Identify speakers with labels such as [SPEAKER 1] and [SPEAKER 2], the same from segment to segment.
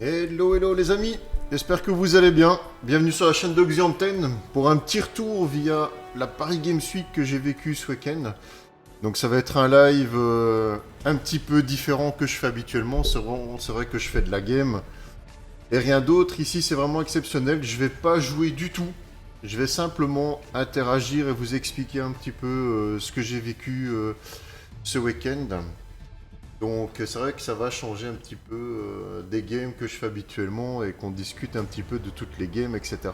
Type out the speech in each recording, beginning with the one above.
[SPEAKER 1] Hello, hello les amis, j'espère que vous allez bien. Bienvenue sur la chaîne de Xianten pour un petit retour via la Paris Games Week que j'ai vécu ce week-end. Donc ça va être un live un petit peu différent que je fais habituellement. C'est vrai que je fais de la game et rien d'autre. Ici c'est vraiment exceptionnel, je vais pas jouer du tout. Je vais simplement interagir et vous expliquer un petit peu ce que j'ai vécu ce week-end. Donc c'est vrai que ça va changer un petit peu des games que je fais habituellement et qu'on discute un petit peu de toutes les games, etc.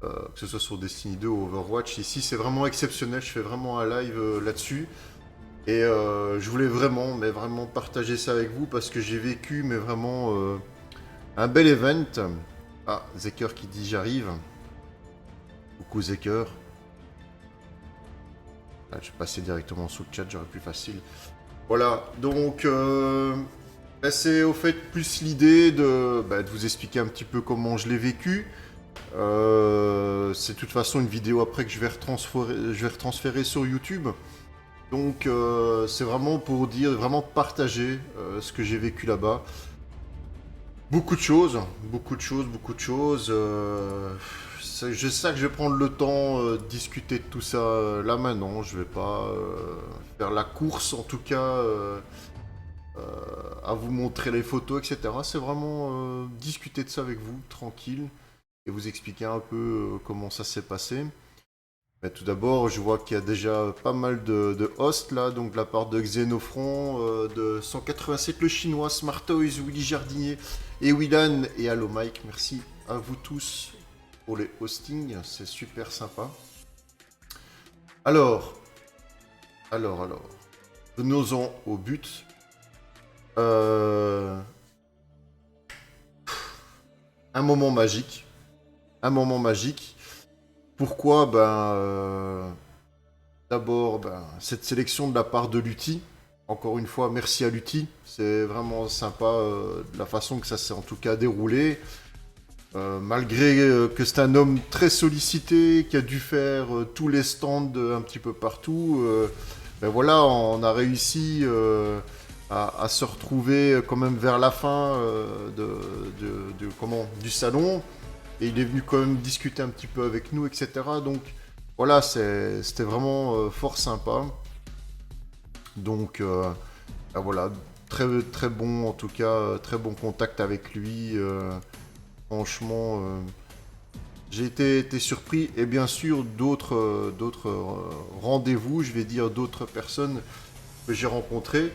[SPEAKER 1] Que ce soit sur Destiny 2 ou Overwatch. Ici c'est vraiment exceptionnel, je fais vraiment un live là-dessus. Et je voulais vraiment, mais vraiment partager ça avec vous parce que j'ai vécu, mais vraiment un bel event. Ah, Zeker qui dit j'arrive. Coucou Zeker. Ah, je vais passer directement sous le chat, j'aurais plus facile. Voilà, donc c'est au fait plus l'idée de vous expliquer un petit peu comment je l'ai vécu. C'est de toute façon une vidéo après que je vais retransférer sur YouTube. Donc c'est vraiment pour dire, vraiment partager ce que j'ai vécu là-bas. Beaucoup de choses, beaucoup de choses, beaucoup de choses. Je sais que je vais prendre le temps de discuter de tout ça là maintenant. Je vais pas faire la course en tout cas. À vous montrer les photos, etc. C'est vraiment discuter de ça avec vous, tranquille, et vous expliquer un peu comment ça s'est passé. Mais tout d'abord, je vois qu'il y a déjà pas mal de hosts là, donc de la part de Xenofront, de 187 le chinois, Smart Toys, Willy Jardinier et Willan et Allo Mike. Merci à vous tous pour les hostings, c'est super sympa. Alors, venons-en au but. Un moment magique. Un moment magique. Pourquoi d'abord, cette sélection de la part de Lutti. Encore une fois, merci à Lutti. C'est vraiment sympa de la façon que ça s'est en tout cas déroulé. Malgré que c'est un homme très sollicité, qui a dû faire tous les stands un petit peu partout, voilà, on a réussi à se retrouver quand même vers la fin du salon. Et il est venu quand même discuter un petit peu avec nous, etc. Donc voilà, c'était vraiment fort sympa. Donc voilà, très, très bon en tout cas, très bon contact avec lui. Franchement, j'ai été surpris. Et bien sûr, d'autres rendez-vous, je vais dire d'autres personnes que j'ai rencontrées.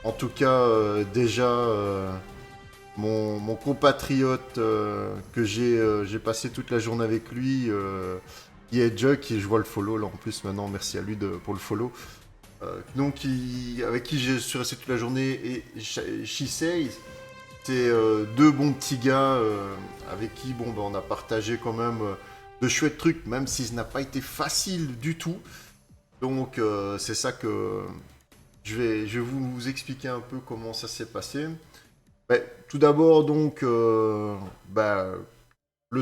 [SPEAKER 1] En tout cas, déjà, mon compatriote que j'ai passé toute la journée avec lui, qui est Jug, qui je vois le follow là en plus maintenant, merci à lui pour le follow. Donc, avec qui je suis resté toute la journée, et Shisei, c'est deux bons petits gars avec qui on a partagé quand même de chouettes trucs, même si ça n'a pas été facile du tout. Donc c'est ça que je vais vous expliquer un peu comment ça s'est passé. Tout d'abord donc le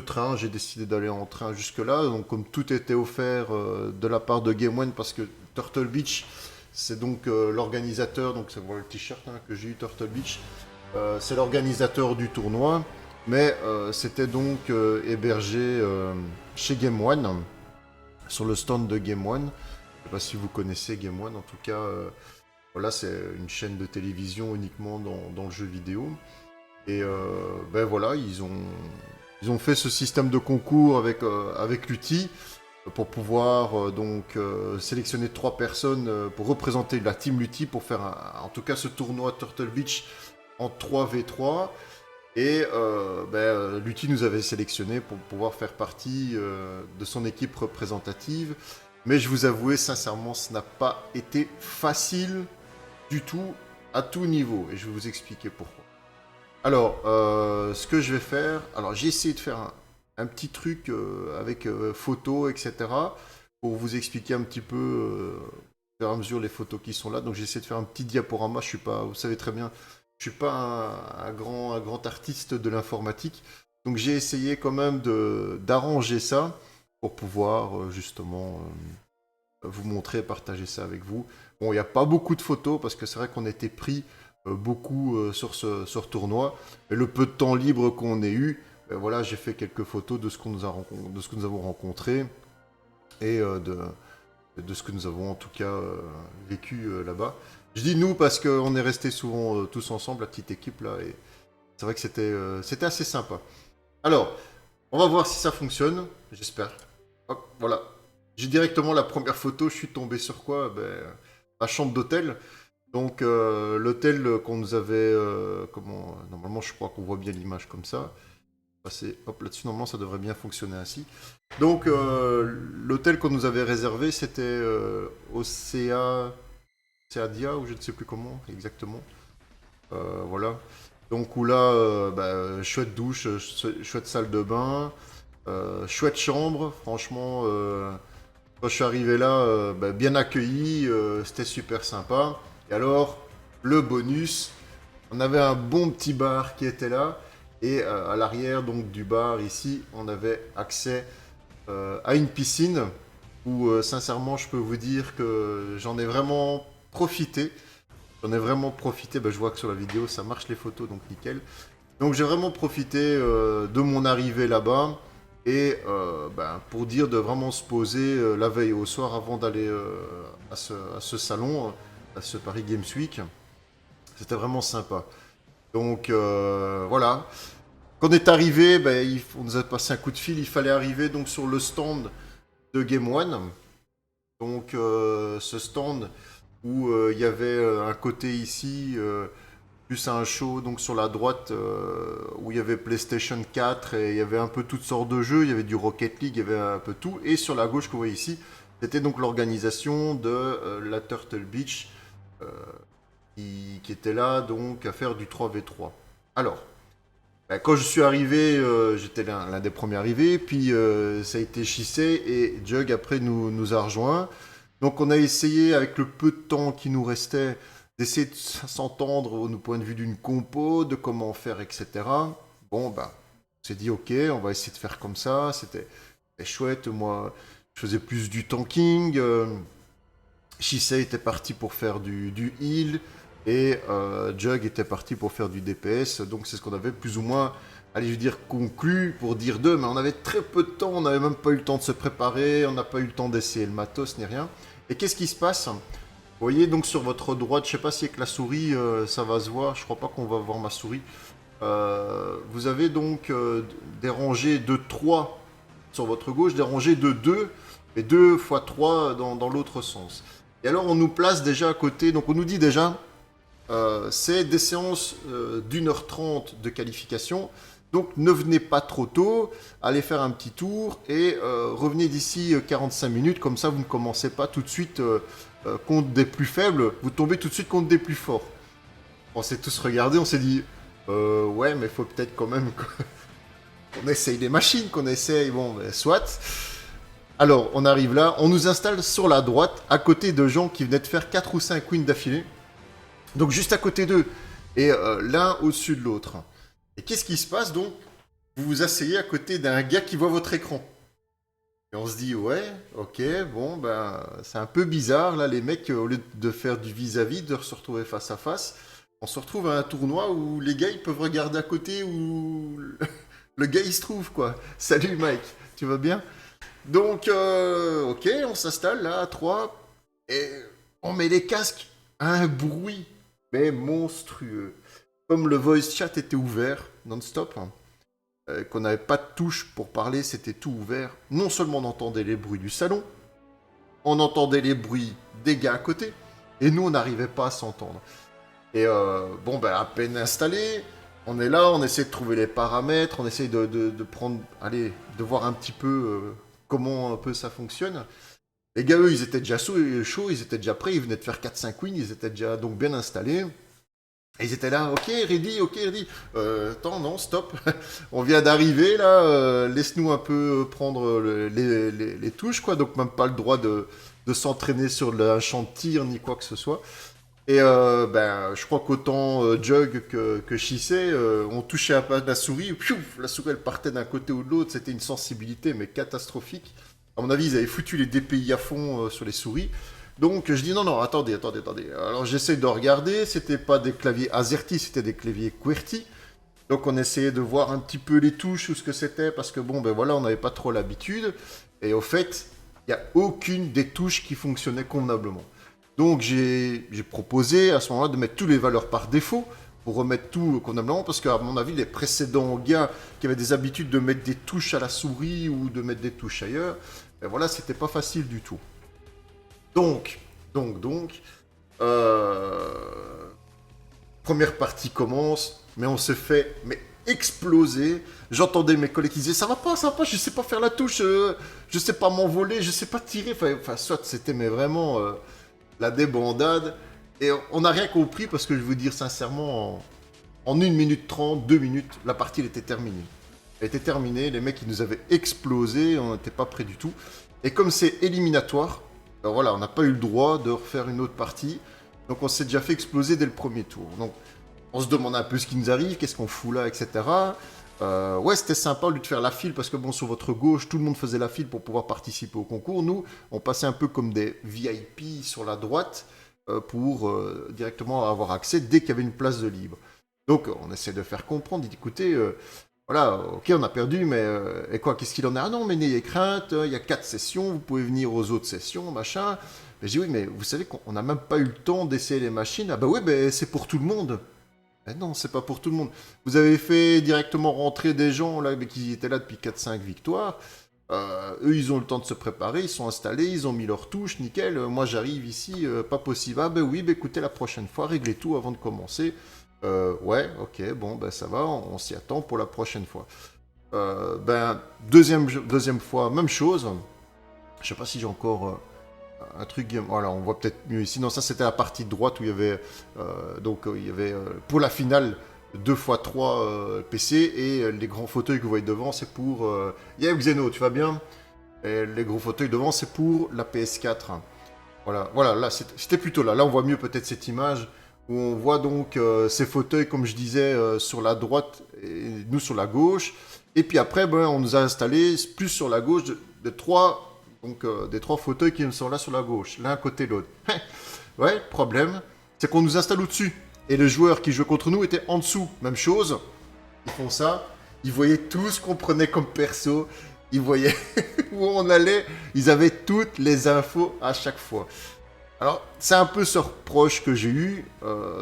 [SPEAKER 1] train, j'ai décidé d'aller en train jusque là. Donc comme tout était offert de la part de Game One, parce que Turtle Beach c'est donc l'organisateur, donc c'est le t-shirt que j'ai eu, Turtle Beach. C'est l'organisateur du tournoi, mais c'était donc hébergé chez Game One, sur le stand de Game One. Je ne sais pas si vous connaissez Game One, en tout cas, voilà, c'est une chaîne de télévision uniquement dans le jeu vidéo. Et voilà, ils ont fait ce système de concours avec l'UTI pour pouvoir sélectionner 3 personnes pour représenter la team Lutti pour faire en tout cas ce tournoi Turtle Beach en 3v3. Et Lutti nous avait sélectionné pour pouvoir faire partie de son équipe représentative. Mais je vous avouer sincèrement, ce n'a pas été facile du tout, à tout niveau. Et je vais vous expliquer pourquoi. Alors, ce que je vais faire... Alors, j'ai essayé de faire un petit truc avec photos, etc. Pour vous expliquer un petit peu, au fur et à mesure, les photos qui sont là. Donc, j'ai essayé de faire un petit diaporama. Je suis pas... Vous savez très bien... Je suis pas un grand artiste de l'informatique, donc j'ai essayé quand même d'arranger ça pour pouvoir justement vous montrer, partager ça avec vous. Bon, il n'y a pas beaucoup de photos parce que c'est vrai qu'on était pris beaucoup sur ce tournoi. Et le peu de temps libre qu'on ait eu, voilà, j'ai fait quelques photos de ce que nous avons rencontré et de ce que nous avons en tout cas vécu là-bas. Je dis nous parce qu'on est restés souvent tous ensemble, la petite équipe là, et c'est vrai que c'était assez sympa. Alors, on va voir si ça fonctionne, j'espère. Hop, voilà. J'ai directement la première photo, je suis tombé sur quoi? La chambre d'hôtel. Donc l'hôtel qu'on nous avait... normalement, je crois qu'on voit bien l'image comme ça. Passer, hop, là-dessus, normalement, ça devrait bien fonctionner ainsi. Donc l'hôtel qu'on nous avait réservé, c'était Oceadia, ou je ne sais plus comment exactement. Voilà. Donc où là, chouette douche, chouette salle de bain, chouette chambre, franchement, quand je suis arrivé là, bien accueilli, c'était super sympa. Et alors, le bonus, on avait un bon petit bar qui était là, et à l'arrière donc du bar ici, on avait accès à une piscine où sincèrement, je peux vous dire que j'en ai vraiment profité. J'en ai vraiment profité, je vois que sur la vidéo ça marche les photos, donc nickel. Donc j'ai vraiment profité de mon arrivée là-bas et pour dire de vraiment se poser la veille au soir avant d'aller à ce salon, à ce Paris Games Week. C'était vraiment sympa. Donc voilà. Quand on est arrivé, on nous a passé un coup de fil, il fallait arriver donc sur le stand de Game One. Donc ce stand où il y avait un côté ici, plus un show donc sur la droite où il y avait PlayStation 4 et il y avait un peu toutes sortes de jeux, il y avait du Rocket League, il y avait un peu tout. Et sur la gauche que vous voyez ici, c'était donc l'organisation de la Turtle Beach euh, qui était là donc à faire du 3v3. Alors, quand je suis arrivé, j'étais l'un des premiers arrivés, puis ça a été Shissei et Jug après nous a rejoints. Donc on a essayé, avec le peu de temps qui nous restait, d'essayer de s'entendre au point de vue d'une compo, de comment faire, etc. Bon, on s'est dit, ok, on va essayer de faire comme ça, c'était chouette. Moi, je faisais plus du tanking. Shisei était parti pour faire du heal, et Jug était parti pour faire du DPS. Donc c'est ce qu'on avait plus ou moins, allez, je veux dire, conclu pour dire deux, mais on avait très peu de temps, on n'avait même pas eu le temps de se préparer, on n'a pas eu le temps d'essayer le matos ni rien. Et qu'est-ce qui se passe? Vous voyez donc sur votre droite, je sais pas si avec la souris ça va se voir, je crois pas qu'on va voir ma souris. Vous avez donc des rangées de 3 sur votre gauche, des rangées de 2, et 2 fois 3 dans l'autre sens. Et alors on nous place déjà à côté, donc on nous dit déjà, c'est des séances d'1h30 de qualification, donc ne venez pas trop tôt, allez faire un petit tour et revenez d'ici 45 minutes, comme ça vous ne commencez pas tout de suite contre des plus faibles, vous tombez tout de suite contre des plus forts. On s'est tous regardés, on s'est dit, ouais, mais il faut peut-être quand même qu'on essaye les machines, qu'on essaye, bon, soit. Alors, on arrive là, on nous installe sur la droite, à côté de gens qui venaient de faire 4 ou 5 wins d'affilée. Donc, juste à côté d'eux, et l'un au-dessus de l'autre. Et qu'est-ce qui se passe donc? Vous vous asseyez à côté d'un gars qui voit votre écran. Et on se dit, ouais, ok, bon, c'est un peu bizarre, là, les mecs, au lieu de faire du vis-à-vis, de se retrouver face à face, on se retrouve à un tournoi où les gars, ils peuvent regarder à côté où le gars, il se trouve, quoi. Salut, Mike, tu vas bien? Donc, ok, on s'installe là à 3 et on met les casques. Un bruit, mais monstrueux. Comme le voice chat était ouvert non-stop, qu'on n'avait pas de touche pour parler, c'était tout ouvert. Non seulement on entendait les bruits du salon, on entendait les bruits des gars à côté, et nous on n'arrivait pas à s'entendre. Et à peine installé, on est là, on essaie de trouver les paramètres, on essaie de prendre, allez, de voir un petit peu comment un peu ça fonctionne. Les gars, eux, ils étaient déjà chauds, ils étaient déjà prêts, ils venaient de faire 4-5 wins, ils étaient déjà donc bien installés. Et ils étaient là, ok, ready. Attends, non, stop. On vient d'arriver, là, laisse-nous un peu prendre les touches, quoi. Donc même pas le droit de s'entraîner sur un champ de tir, ni quoi que ce soit. Et je crois qu'autant Jug que Shissei ont touché un peu la souris, piouf, la souris elle partait d'un côté ou de l'autre, c'était une sensibilité mais catastrophique. À mon avis, ils avaient foutu les DPI à fond sur les souris. Donc je dis non, attendez. Alors j'essaye de regarder, c'était pas des claviers AZERTY, c'était des claviers QWERTY. Donc on essayait de voir un petit peu les touches ou ce que c'était, parce que bon, ben voilà, on n'avait pas trop l'habitude. Et au fait, il n'y a aucune des touches qui fonctionnait convenablement. Donc j'ai proposé à ce moment-là de mettre toutes les valeurs par défaut, pour remettre tout convenablement, parce qu'à mon avis, les précédents gars qui avaient des habitudes de mettre des touches à la souris ou de mettre des touches ailleurs, ben voilà, c'était pas facile du tout. Donc, première partie commence, mais on se fait exploser. J'entendais mes collègues qui disaient ça va pas, je sais pas faire la touche, je sais pas m'envoler, je sais pas tirer. Enfin, soit c'était mais vraiment la débandade. Et on n'a rien compris parce que je veux dire sincèrement, en 1 minute 30, 2 minutes, la partie elle était terminée. Elle était terminée, les mecs ils nous avaient explosé, on n'était pas prêts du tout. Et comme c'est éliminatoire, ben voilà, on n'a pas eu le droit de refaire une autre partie. Donc on s'est déjà fait exploser dès le premier tour. Donc on se demande un peu ce qui nous arrive, qu'est-ce qu'on fout là, etc. Ouais, c'était sympa au lieu de faire la file, parce que bon, sur votre gauche, tout le monde faisait la file pour pouvoir participer au concours. Nous, on passait un peu comme des VIP sur la droite pour directement avoir accès dès qu'il y avait une place de libre. Donc on essaie de faire comprendre, dit écoutez, voilà, ok, on a perdu, mais et quoi, qu'est-ce qu'il en a? Ah non, mais n'ayez crainte, il y a 4 sessions, vous pouvez venir aux autres sessions, machin. Mais je dis oui, mais vous savez qu'on n'a même pas eu le temps d'essayer les machines. Ah bah oui, ben c'est pour tout le monde. Ben non, c'est pas pour tout le monde. Vous avez fait directement rentrer des gens là, mais qui étaient là depuis 4-5 victoires. Eux, ils ont le temps de se préparer, ils sont installés, ils ont mis leurs touches, nickel. Moi, j'arrive ici, pas possible. Ah ben oui, ben écoutez, la prochaine fois, réglez tout avant de commencer. Ouais, ok, bon, ben ça va, on s'y attend pour la prochaine fois. Ben, deuxième fois, même chose. Je sais pas si j'ai encore un truc. Voilà, on voit peut-être mieux ici. Non, ça c'était la partie droite où il y avait. Il y avait pour la finale 2x3 PC et les grands fauteuils que vous voyez devant, c'est pour. Yeah, Xeno, tu vas bien? Et les gros fauteuils devant, c'est pour la PS4. Voilà, là c'était plutôt là. Là, on voit mieux peut-être cette image où on voit donc ces fauteuils, comme je disais, sur la droite et nous sur la gauche. Et puis après, ben, on nous a installé plus sur la gauche des trois fauteuils qui sont là sur la gauche, l'un à côté de l'autre. Ouais, problème, c'est qu'on nous installe au-dessus. Et les joueurs qui jouaient contre nous étaient en dessous. Même chose, ils font ça, ils voyaient tout ce qu'on prenait comme perso, ils voyaient où on allait, ils avaient toutes les infos à chaque fois. Alors, c'est un peu ce reproche que j'ai eu,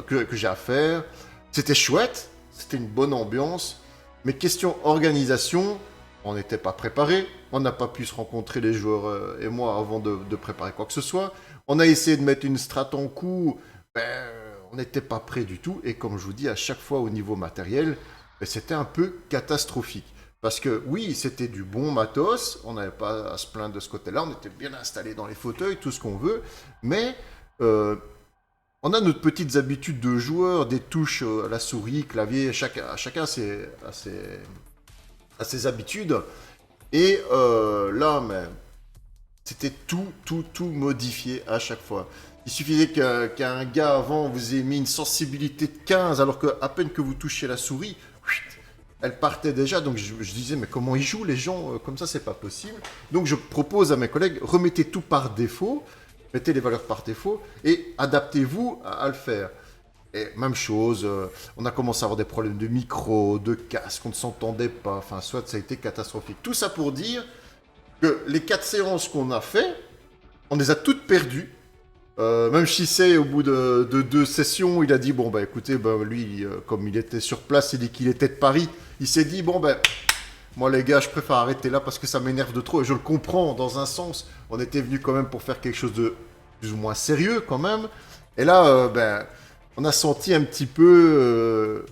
[SPEAKER 1] que j'ai à faire. C'était chouette, c'était une bonne ambiance, mais question organisation, on n'était pas préparé, on n'a pas pu se rencontrer les joueurs et moi avant de préparer quoi que ce soit. On a essayé de mettre une strat en coup, ben, on n'était pas prêt du tout, et comme je vous dis, à chaque fois au niveau matériel, ben, c'était un peu catastrophique. Parce que oui, c'était du bon matos, on n'avait pas à se plaindre de ce côté-là, on était bien installé dans les fauteuils, tout ce qu'on veut, mais on a notre petites habitudes de joueurs, des touches à la souris, clavier, chacun a ses habitudes, et là, mais c'était tout modifié à chaque fois. Il suffisait qu'un gars avant vous ait mis une sensibilité de 15, alors qu'à peine que vous touchiez la souris, elle partait déjà, donc je disais, mais comment ils jouent les gens comme ça, c'est pas possible. Donc je propose à mes collègues, remettez tout par défaut, mettez les valeurs par défaut, et adaptez-vous à le faire. Et même chose, on a commencé à avoir des problèmes de micro, de casque, on ne s'entendait pas, enfin, soit ça a été catastrophique. Tout ça pour dire que les 4 séances qu'on a fait, on les a toutes perdues. Même Shisei, au bout de 2 sessions, il a dit, bon, bah écoutez, bah, lui, comme il était sur place, il dit qu'il était de Paris, il s'est dit, bon, ben, moi les gars, je préfère arrêter là parce que ça m'énerve de trop, et je le comprends dans un sens, on était venu quand même pour faire quelque chose de plus ou moins sérieux quand même, et là, ben, on a senti un petit peu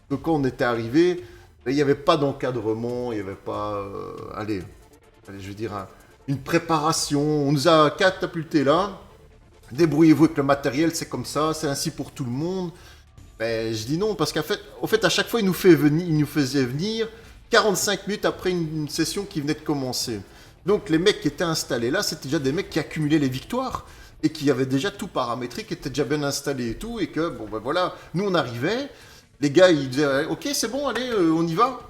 [SPEAKER 1] que quand on était arrivé, il n'y avait pas d'encadrement, il n'y avait pas, allez, je veux dire, une préparation, on nous a catapulté là, débrouillez-vous avec le matériel, c'est comme ça, c'est ainsi pour tout le monde. Ben, je dis non, parce qu'en fait, à chaque fois, il nous faisait venir 45 minutes après une session qui venait de commencer. Donc, les mecs qui étaient installés là, c'était déjà des mecs qui accumulaient les victoires et qui avaient déjà tout paramétré, qui étaient déjà bien installés et tout, et que, bon, ben voilà, nous, on arrivait, les gars, ils disaient, ok, c'est bon, allez, on y va.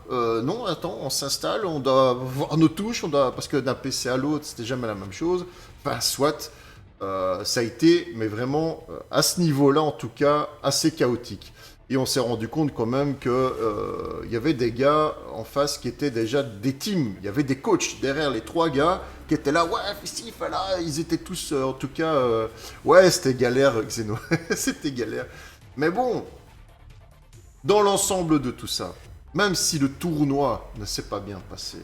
[SPEAKER 1] Non, attends, on s'installe, on doit voir nos touches, parce que d'un PC à l'autre, c'était jamais la même chose. Enfin, soit... Ça a été, mais vraiment, à ce niveau-là, en tout cas, assez chaotique. Et on s'est rendu compte quand même que il y avait des gars en face qui étaient déjà des teams. Il y avait des coachs derrière les 3 gars qui étaient là. Ouais, festif, là. Ils étaient tous, en tout cas, ouais, c'était galère, Xeno. C'était galère. Mais bon, dans l'ensemble de tout ça, même si le tournoi ne s'est pas bien passé,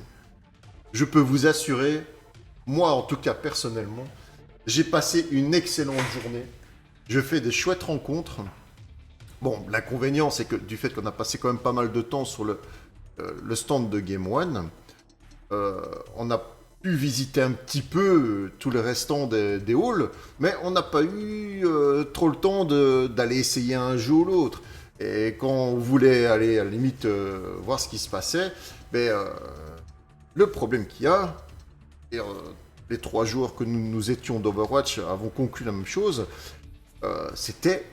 [SPEAKER 1] je peux vous assurer, moi en tout cas personnellement, j'ai passé une excellente journée. Je fais des chouettes rencontres. Bon, l'inconvénient, c'est que du fait qu'on a passé quand même pas mal de temps sur le stand de Game One, on a pu visiter un petit peu tout le restant des halls, mais on n'a pas eu trop le temps d'aller essayer un jeu ou l'autre. Et quand on voulait aller à la limite voir ce qui se passait, ben, le problème qu'il y a, et, les 3 jours que nous étions d'Overwatch avons conclu la même chose, c'était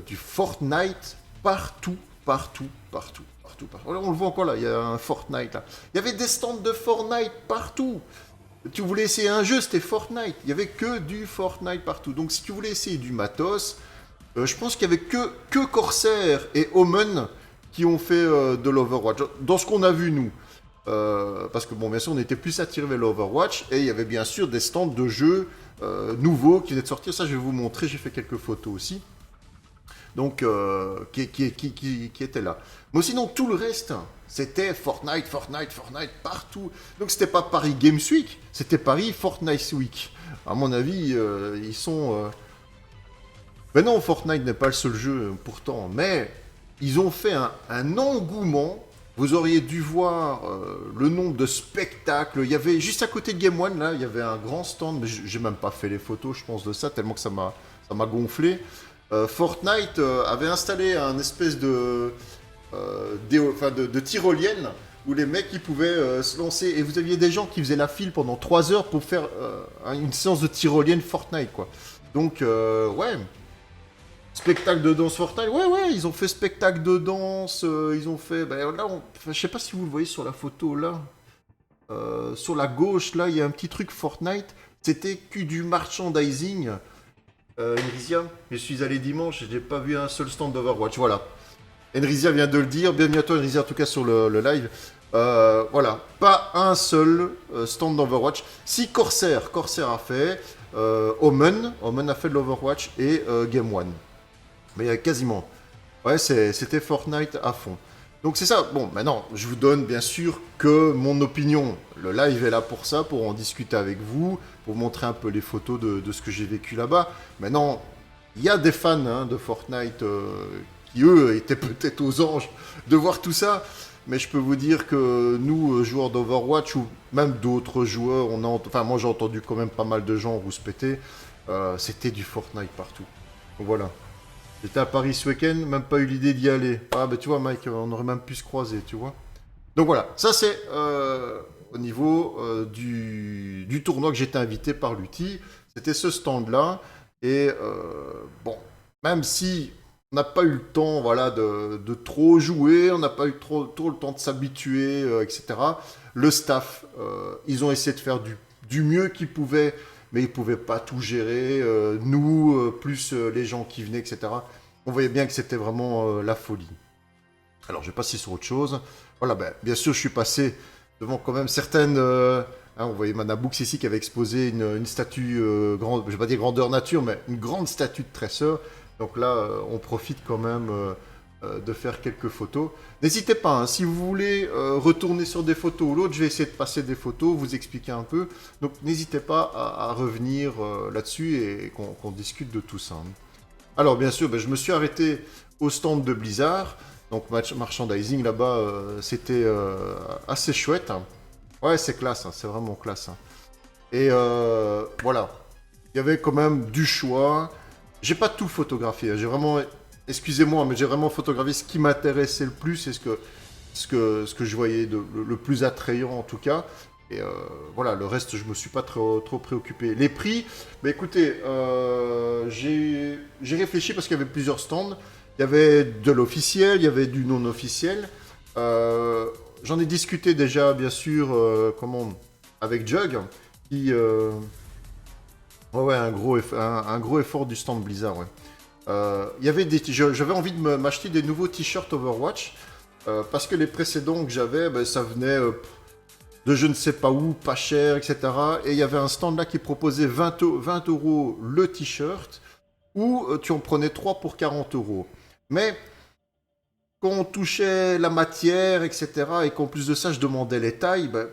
[SPEAKER 1] du Fortnite partout, partout, partout, partout, partout. On le voit encore là, il y a un Fortnite là. Il y avait des stands de Fortnite partout. Tu voulais essayer un jeu, c'était Fortnite. Il y avait que du Fortnite partout. Donc si tu voulais essayer du matos, je pense qu'il y avait que Corsair et Omen qui ont fait de l'Overwatch. Dans ce qu'on a vu nous. Parce que bon, bien sûr, on était plus attiré vers l'Overwatch et il y avait bien sûr des stands de jeux nouveaux qui venaient de sortir. Ça, je vais vous montrer. J'ai fait quelques photos aussi. Donc, qui étaient là. Mais sinon, tout le reste, c'était Fortnite, Fortnite, Fortnite, partout. Donc, c'était pas Paris Games Week, c'était Paris Fortnite Week. À mon avis, ils sont. Mais non, Fortnite n'est pas le seul jeu, pourtant. Mais ils ont fait un engouement. Vous auriez dû voir le nombre de spectacles. Il y avait juste à côté de Game One, là, il y avait un grand stand. Mais j'ai même pas fait les photos, je pense, de ça, tellement que ça m'a gonflé. Fortnite avait installé un espèce de tyrolienne où les mecs ils pouvaient se lancer. Et vous aviez des gens qui faisaient la file pendant 3 heures pour faire une séance de tyrolienne Fortnite, quoi. Donc, ouais. Spectacle de danse Fortnite, ouais, ils ont fait spectacle de danse, ils ont fait, ben là, je sais pas si vous le voyez sur la photo là, sur la gauche là, il y a un petit truc Fortnite, c'était que du merchandising. Enrizia, je suis allé dimanche, j'ai pas vu un seul stand d'Overwatch, voilà. Enrizia vient de le dire, bienvenue à toi Enrizia en tout cas sur le live. Voilà, pas un seul stand d'Overwatch. Si Corsair a fait, Omen a fait de l'Overwatch et Game One. Mais quasiment. Ouais, c'était Fortnite à fond. Donc c'est ça. Bon, maintenant, je vous donne bien sûr que mon opinion. Le live est là pour ça, pour en discuter avec vous, pour montrer un peu les photos de ce que j'ai vécu là-bas. Maintenant, il y a des fans hein, de Fortnite qui, eux, étaient peut-être aux anges de voir tout ça. Mais je peux vous dire que nous, joueurs d'Overwatch, ou même d'autres joueurs, enfin moi j'ai entendu quand même pas mal de gens rouspéter, c'était du Fortnite partout. Donc voilà. J'étais à Paris ce week-end, même pas eu l'idée d'y aller. Ah bah tu vois Mike, on aurait même pu se croiser, tu vois. Donc voilà, ça c'est au niveau du tournoi que j'étais invité par l'UTI. C'était ce stand-là. Et bon, même si on n'a pas eu le temps voilà, de trop jouer, on n'a pas eu trop le temps de s'habituer, etc. Le staff, ils ont essayé de faire du mieux qu'ils pouvaient, mais ils ne pouvaient pas tout gérer. Nous, plus les gens qui venaient, etc. On voyait bien que c'était vraiment la folie. Alors, je vais passer sur autre chose. Voilà, ben, bien sûr, je suis passé devant quand même certaines... on voyait Manaboux ici qui avait exposé une statue, grande, je ne vais pas dire grandeur nature, mais une grande statue de tresseur. Donc là, on profite quand même de faire quelques photos. N'hésitez pas, hein, si vous voulez retourner sur des photos ou l'autre, je vais essayer de passer des photos, vous expliquer un peu. Donc n'hésitez pas à revenir là-dessus et qu'on discute de tout ça. Hein. Alors bien sûr, ben, je me suis arrêté au stand de Blizzard. Donc merchandising là-bas, c'était assez chouette. Hein. Ouais, c'est classe, hein, c'est vraiment classe. Hein. Et voilà, il y avait quand même du choix. J'ai pas tout photographié, hein. J'ai vraiment, excusez-moi, mais j'ai vraiment photographié ce qui m'intéressait le plus et ce que je voyais le plus attrayant en tout cas. Et voilà, le reste, je me suis pas trop préoccupé. Les prix, bah écoutez, j'ai réfléchi parce qu'il y avait plusieurs stands. Il y avait de l'officiel, il y avait du non officiel. J'en ai discuté déjà, bien sûr, avec Jug, qui Ouais, ouais, un gros effort du stand Blizzard, ouais. J'avais envie de m'acheter des nouveaux t-shirts Overwatch, parce que les précédents que j'avais, ben, ça venait de je ne sais pas où, pas cher, etc. Et il y avait un stand là qui proposait 20 euros le t-shirt, ou tu en prenais 3 pour 40 euros. Mais quand on touchait la matière, etc., et qu'en plus de ça, je demandais les tailles, ben,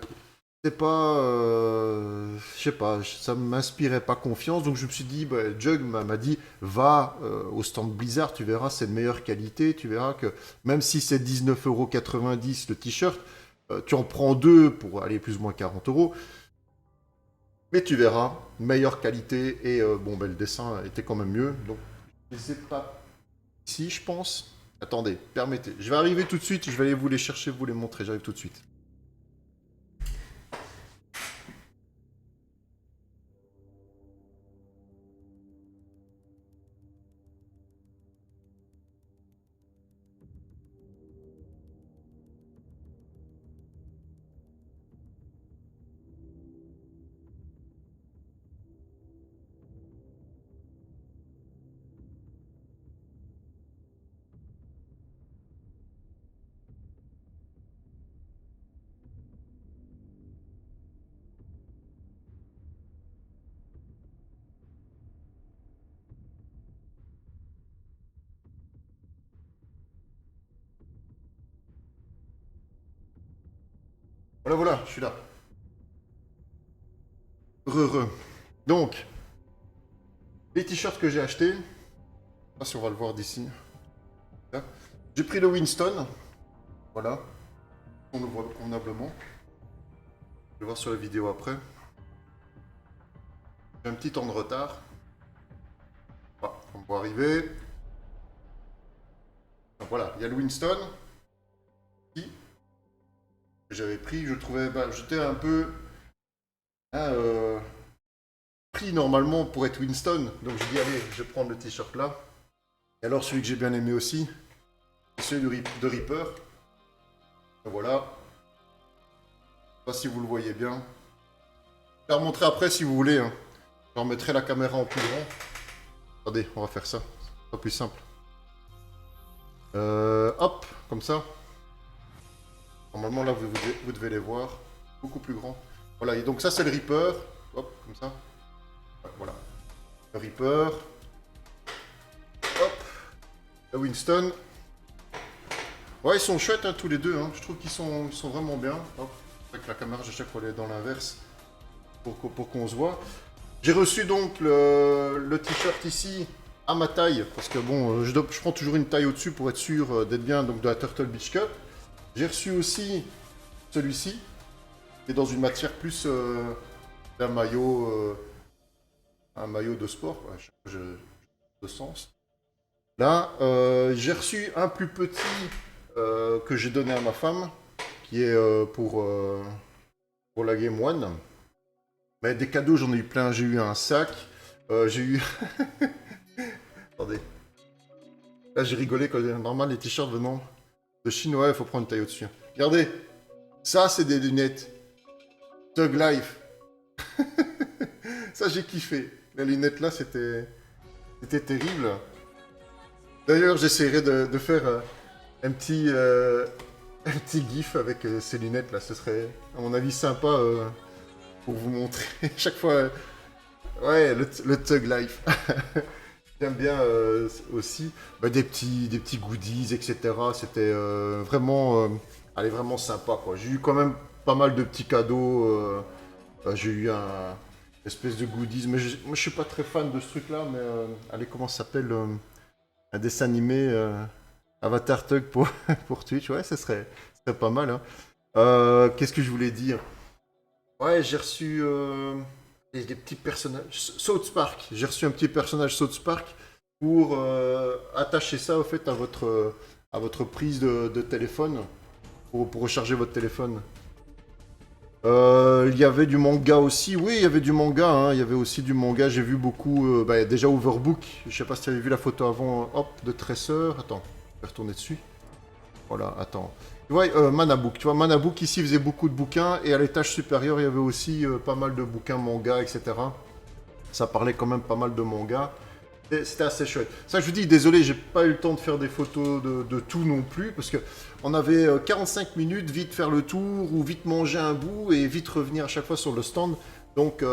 [SPEAKER 1] c'est pas, je sais pas, ça m'inspirait pas confiance, donc je me suis dit, bah, Jug m'a dit, va au stand Blizzard, tu verras, c'est de meilleure qualité, tu verras que même si c'est 19,90 € le t-shirt, tu en prends deux pour aller plus ou moins 40 euros, mais tu verras, meilleure qualité, et bon, ben, le dessin était quand même mieux, donc je les ai pas ici, je pense. Attendez, permettez, je vais arriver tout de suite, je vais aller vous les chercher, vous les montrer, j'arrive tout de suite. Voilà, voilà, je suis là. Heureux. Donc, les t-shirts que j'ai achetés, je sais pas si on va le voir d'ici. Là. J'ai pris le Winston, voilà, on le voit convenablement. Je vais voir sur la vidéo après. J'ai un petit temps de retard. Voilà, on va arriver. Donc voilà, il y a le Winston, ici, que j'avais pris, je trouvais, bah, j'étais un peu hein, pris normalement pour être Winston, donc je dis allez, je vais prendre le t-shirt là. Et alors celui que j'ai bien aimé aussi, c'est celui de Reaper. Donc voilà, je sais pas si vous le voyez bien. Je vais la remontrer après si vous voulez. Hein. Je remettrai la caméra en plus grand. Attendez, on va faire ça. C'est pas plus simple. Hop, comme ça. Normalement, là, vous devez les voir. Beaucoup plus grand. Voilà, et donc ça, c'est le Reaper. Hop, comme ça. Voilà. Le Reaper. Hop. Le Winston. Ouais, ils sont chouettes, hein, tous les deux. Hein. Je trouve qu'ils sont vraiment bien. Hop. Avec la caméra, je sais qu'on est dans l'inverse. Pour qu'on se voit. J'ai reçu donc le t-shirt ici à ma taille, parce que bon, je prends toujours une taille au-dessus pour être sûr d'être bien donc de la Turtle Beach Cup. J'ai reçu aussi celui-ci, qui est dans une matière plus d'un maillot, un maillot de sport, de sens. Là, j'ai reçu un plus petit que j'ai donné à ma femme, qui est pour la Game One. Mais des cadeaux, j'en ai eu plein. J'ai eu un sac. J'ai eu. Attendez. Là, j'ai rigolé quand normal les t-shirts venant de Chine. Ouais, il faut prendre une taille au-dessus. Regardez. Ça, c'est des lunettes. Thug Life. Ça, j'ai kiffé. Les lunettes là, c'était terrible. D'ailleurs, j'essaierai de faire un petit un petit gif avec ces lunettes là. Ce serait, à mon avis, sympa. Pour vous montrer chaque fois. Ouais, le Thug Life. J'aime bien aussi bah, des petits goodies, etc. C'était vraiment, allez, vraiment sympa quoi. J'ai eu quand même pas mal de petits cadeaux. J'ai eu un espèce de goodies, mais moi je suis pas très fan de ce truc-là. Mais allez, comment ça s'appelle un dessin animé Avatar Thug pour pour Twitch. Ouais, ce serait pas mal. Hein. Qu'est-ce que je voulais dire? Ouais, j'ai reçu des petits personnages. South Park. J'ai reçu un petit personnage South Park pour attacher ça au fait à votre prise de téléphone pour recharger votre téléphone. Il y avait du manga aussi. Oui, il y avait du manga. Hein. Il y avait aussi du manga. J'ai vu beaucoup. Bah, déjà Overbook. Je sais pas si tu avais vu la photo avant. Hop, de Tracer. Attends, je vais retourner dessus. Voilà, attends. Tu vois, Manabook. Tu vois, Manabook ici faisait beaucoup de bouquins et à l'étage supérieur il y avait aussi pas mal de bouquins manga, etc. Ça parlait quand même pas mal de manga. C'était assez chouette. Ça, je vous dis, désolé, j'ai pas eu le temps de faire des photos de tout non plus, parce que on avait 45 minutes, vite faire le tour, ou vite manger un bout, et vite revenir à chaque fois sur le stand. Donc,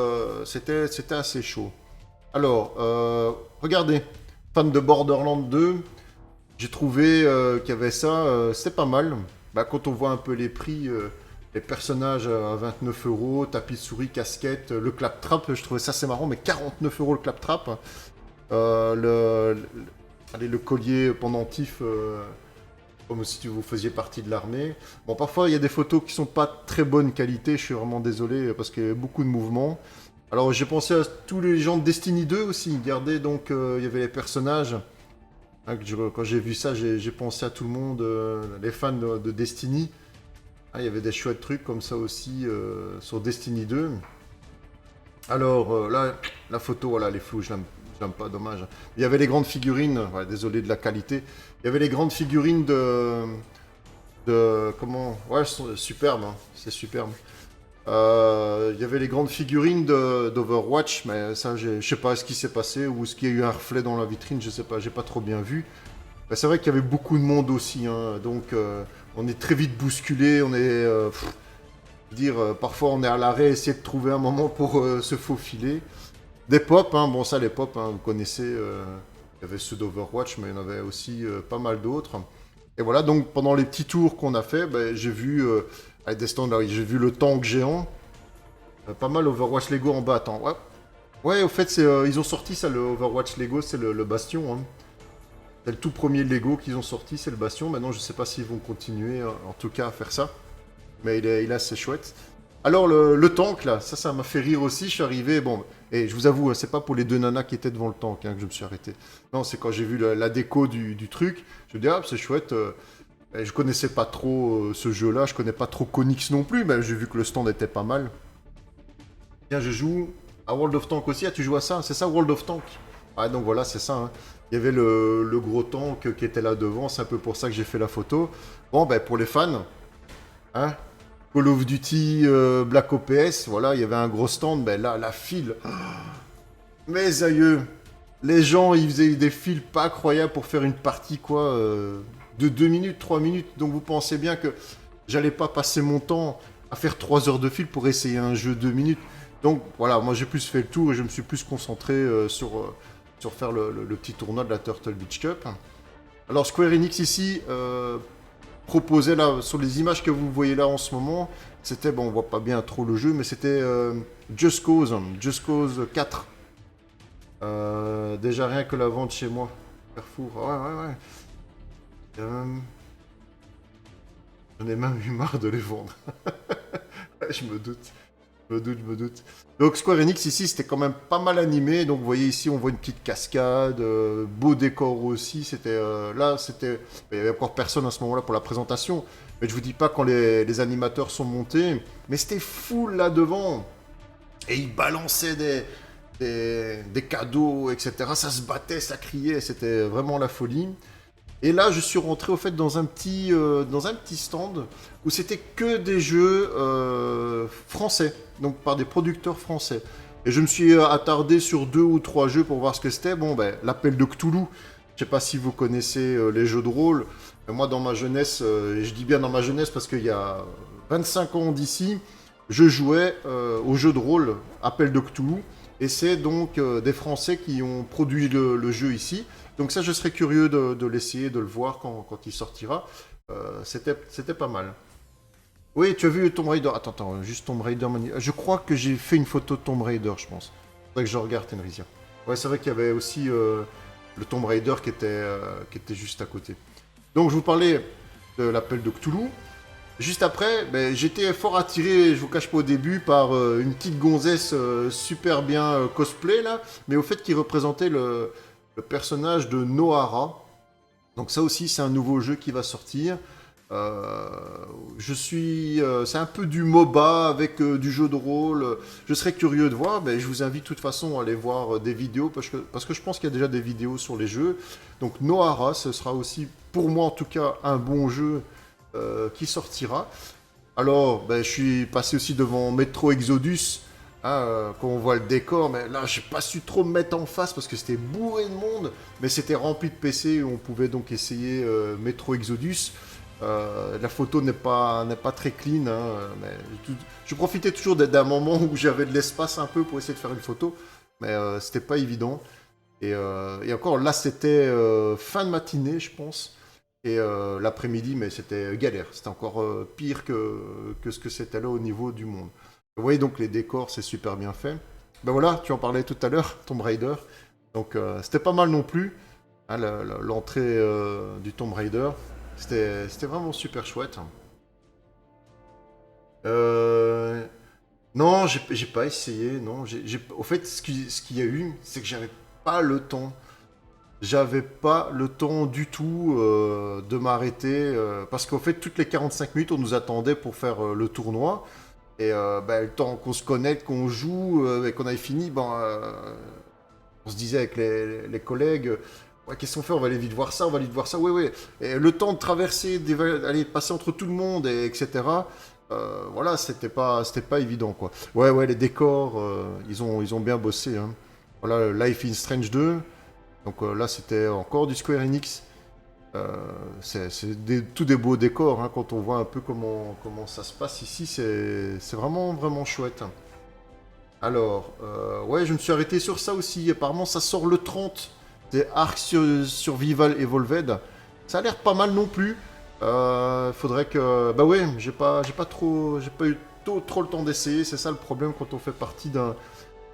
[SPEAKER 1] c'était assez chaud. Alors, regardez, fan de Borderlands 2, j'ai trouvé qu'il y avait ça, c'était pas mal. Bah, quand on voit un peu les prix, les personnages à 29 euros, tapis de souris, casquette, le claptrap, je trouvais ça assez marrant, mais 49 euros le claptrap. Allez, le collier pendentif, comme si vous faisiez partie de l'armée. Bon, parfois, il y a des photos qui sont pas très bonne qualité, je suis vraiment désolé, parce qu'il y a beaucoup de mouvements. Alors, j'ai pensé à tous les gens de Destiny 2 aussi. Regardez, donc, il y avait les personnages. Hein, quand j'ai vu ça, j'ai pensé à tout le monde, les fans de Destiny. Ah, il y avait des chouettes trucs comme ça aussi sur Destiny 2. Alors, là, la photo, voilà, les flous, je l'aime pas, dommage. Il y avait les grandes figurines, ouais, désolé de la qualité. Il y avait les grandes figurines comment... Ouais, superbe, hein, c'est superbe. Il y avait les grandes figurines d'Overwatch, mais ça, je sais pas ce qui s'est passé, ou est-ce qu'il y a eu un reflet dans la vitrine, je sais pas, j'ai pas trop bien vu. Mais c'est vrai qu'il y avait beaucoup de monde aussi, hein, donc on est très vite bousculé, on est... parfois on est à l'arrêt, essayer de trouver un moment pour se faufiler. Des pop, hein, bon ça les pop, hein, vous connaissez, il y avait ceux d'Overwatch, mais il y en avait aussi pas mal d'autres. Et voilà, donc pendant les petits tours qu'on a fait, ben, j'ai vu, avec des stands, là, j'ai vu le tank géant, pas mal Overwatch Lego en bas, attends, ouais. Ouais, au fait, ils ont sorti ça, le Overwatch Lego, c'est le Bastion, hein. C'est le tout premier Lego qu'ils ont sorti, c'est le Bastion. Maintenant, je sais pas s'ils vont continuer, en tout cas, à faire ça. Mais il est assez chouette. Alors, le tank, là, ça m'a fait rire aussi. Je suis arrivé, bon, et je vous avoue, hein, c'est pas pour les deux nanas qui étaient devant le tank hein, que je me suis arrêté. Non, c'est quand j'ai vu la déco du truc. Je me dis, ah, c'est chouette. Et je connaissais pas trop ce jeu-là. Je connais pas trop Konix non plus, mais j'ai vu que le stand était pas mal. Tiens, je joue à World of Tank aussi. Ah, tu joues à ça? C'est ça, World of Tank? Ah, donc voilà, c'est ça. Hein. Il y avait le gros tank qui était là devant. C'est un peu pour ça que j'ai fait la photo. Bon, ben, pour les fans, hein, Call of Duty Black Ops, voilà, il y avait un gros stand, ben là, la file. Mes aïeux, les gens, ils faisaient des files pas croyables pour faire une partie, quoi, de 2 minutes, 3 minutes. Donc vous pensez bien que j'allais pas passer mon temps à faire 3 heures de file pour essayer un jeu 2 minutes. Donc voilà, moi j'ai plus fait le tour et je me suis plus concentré sur faire le petit tournoi de la Turtle Beach Cup. Alors Square Enix ici, proposé là, sur les images que vous voyez là en ce moment, c'était, bon, on voit pas bien trop le jeu, mais c'était Just Cause 4. Déjà rien que la vente chez moi. Carrefour, ouais. J'en ai même eu marre de les vendre. Je me doute. Donc Square Enix ici, c'était quand même pas mal animé. Donc vous voyez ici, on voit une petite cascade, beau décor aussi. Il y avait encore personne à ce moment-là pour la présentation. Mais je vous dis pas quand les animateurs sont montés, mais c'était full là devant. Et ils balançaient des cadeaux, etc. Ça se battait, ça criait, c'était vraiment la folie. Et là, je suis rentré au fait dans un petit stand où c'était que des jeux français, donc par des producteurs français. Et je me suis attardé sur 2 ou 3 jeux pour voir ce que c'était. Bon, ben, l'appel de Cthulhu. Je sais pas si vous connaissez les jeux de rôle. Mais moi, dans ma jeunesse, et je dis bien dans ma jeunesse parce qu'il y a 25 ans d'ici, je jouais au jeu de rôle Appel de Cthulhu. Et c'est donc des Français qui ont produit le jeu ici. Donc ça, je serais curieux de l'essayer, de le voir quand il sortira. C'était pas mal. Oui, tu as vu Tomb Raider. Attends, juste Tomb Raider. Je crois que j'ai fait une photo de Tomb Raider, je pense. Faudrait que je regarde, Tenrisia. Ouais, c'est vrai qu'il y avait aussi le Tomb Raider qui était juste à côté. Donc je vous parlais de l'appel de Cthulhu. Juste après, ben, j'étais fort attiré, je vous cache pas au début, par une petite gonzesse super bien cosplay là, mais au fait qui représentait le personnage de Nohara. Donc ça aussi, c'est un nouveau jeu qui va sortir. C'est un peu du MOBA avec du jeu de rôle. Je serais curieux de voir. Ben, je vous invite de toute façon à aller voir des vidéos parce que je pense qu'il y a déjà des vidéos sur les jeux. Donc Nohara, ce sera aussi pour moi en tout cas un bon jeu qui sortira. Alors, ben, je suis passé aussi devant Metro Exodus. Quand on voit le décor, mais là, j'ai pas su trop me mettre en face parce que c'était bourré de monde, mais c'était rempli de PC où on pouvait donc essayer Metro Exodus. La photo n'est pas très clean, hein, mais je profitais toujours d'un moment où j'avais de l'espace un peu pour essayer de faire une photo, mais c'était pas évident. Et encore, là, c'était fin de matinée, je pense, et l'après-midi, mais c'était galère. C'était encore pire que ce que c'était là au niveau du monde. Vous voyez donc les décors, c'est super bien fait. Ben voilà, tu en parlais tout à l'heure, Tomb Raider. Donc c'était pas mal non plus, hein, l'entrée du Tomb Raider. C'était vraiment super chouette. Euh, non, j'ai pas essayé. Non, au fait, ce qu'il y a eu, c'est que j'avais pas le temps. J'avais pas le temps du tout de m'arrêter. Parce qu'au fait, toutes les 45 minutes, on nous attendait pour faire le tournoi. Et bah, le temps qu'on se connecte, qu'on joue et qu'on ait fini, ben, on se disait avec les collègues, ouais, qu'est-ce qu'on fait? On va aller vite voir ça, on va aller vite voir ça. Oui, oui. Et le temps de traverser, d'aller passer entre tout le monde, etc. Voilà, c'était pas évident, quoi. Ouais, ouais, les décors, ils ont bien bossé, hein. Voilà, Life is Strange 2. Donc là, c'était encore du Square Enix. C'est tous des beaux décors, hein, quand on voit un peu comment ça se passe ici, c'est vraiment, vraiment chouette. Alors, ouais, je me suis arrêté sur ça aussi. Apparemment, ça sort le 30. C'est Ark Survival Evolved. Ça a l'air pas mal non plus. Faudrait que. Bah ouais, j'ai pas eu trop le temps d'essayer. C'est ça le problème quand on fait partie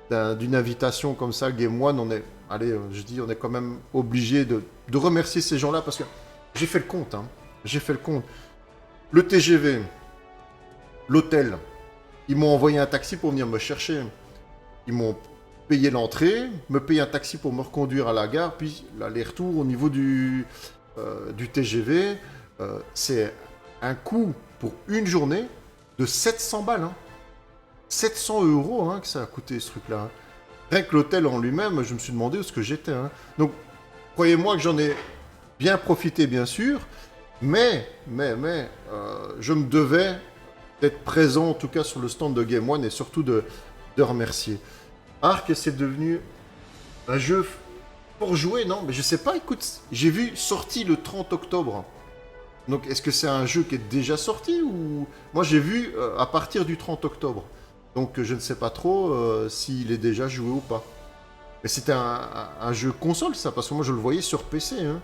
[SPEAKER 1] d'une invitation comme ça, Game One. Allez, je dis, on est quand même obligé de remercier ces gens-là parce que j'ai fait le compte, hein. J'ai fait le compte. Le TGV, l'hôtel, ils m'ont envoyé un taxi pour venir me chercher. Ils m'ont payé l'entrée, me payé un taxi pour me reconduire à la gare, puis l'aller-retour au niveau du TGV. C'est un coût pour une journée de 700 balles, hein. 700 euros, hein, que ça a coûté ce truc-là, hein. Rien que l'hôtel en lui-même, je me suis demandé où est-ce que j'étais, hein. Donc, croyez-moi que j'en ai bien profité, bien sûr, mais, je me devais d'être présent, en tout cas sur le stand de Game One, et surtout de remercier. Ark, c'est devenu un jeu pour jouer, non? Mais je sais pas, écoute, j'ai vu sorti le 30 octobre. Donc, est-ce que c'est un jeu qui est déjà sorti ou... Moi, j'ai vu à partir du 30 octobre. Donc, je ne sais pas trop s'il est déjà joué ou pas. Mais c'était un jeu console, ça, parce que moi, je le voyais sur PC, hein.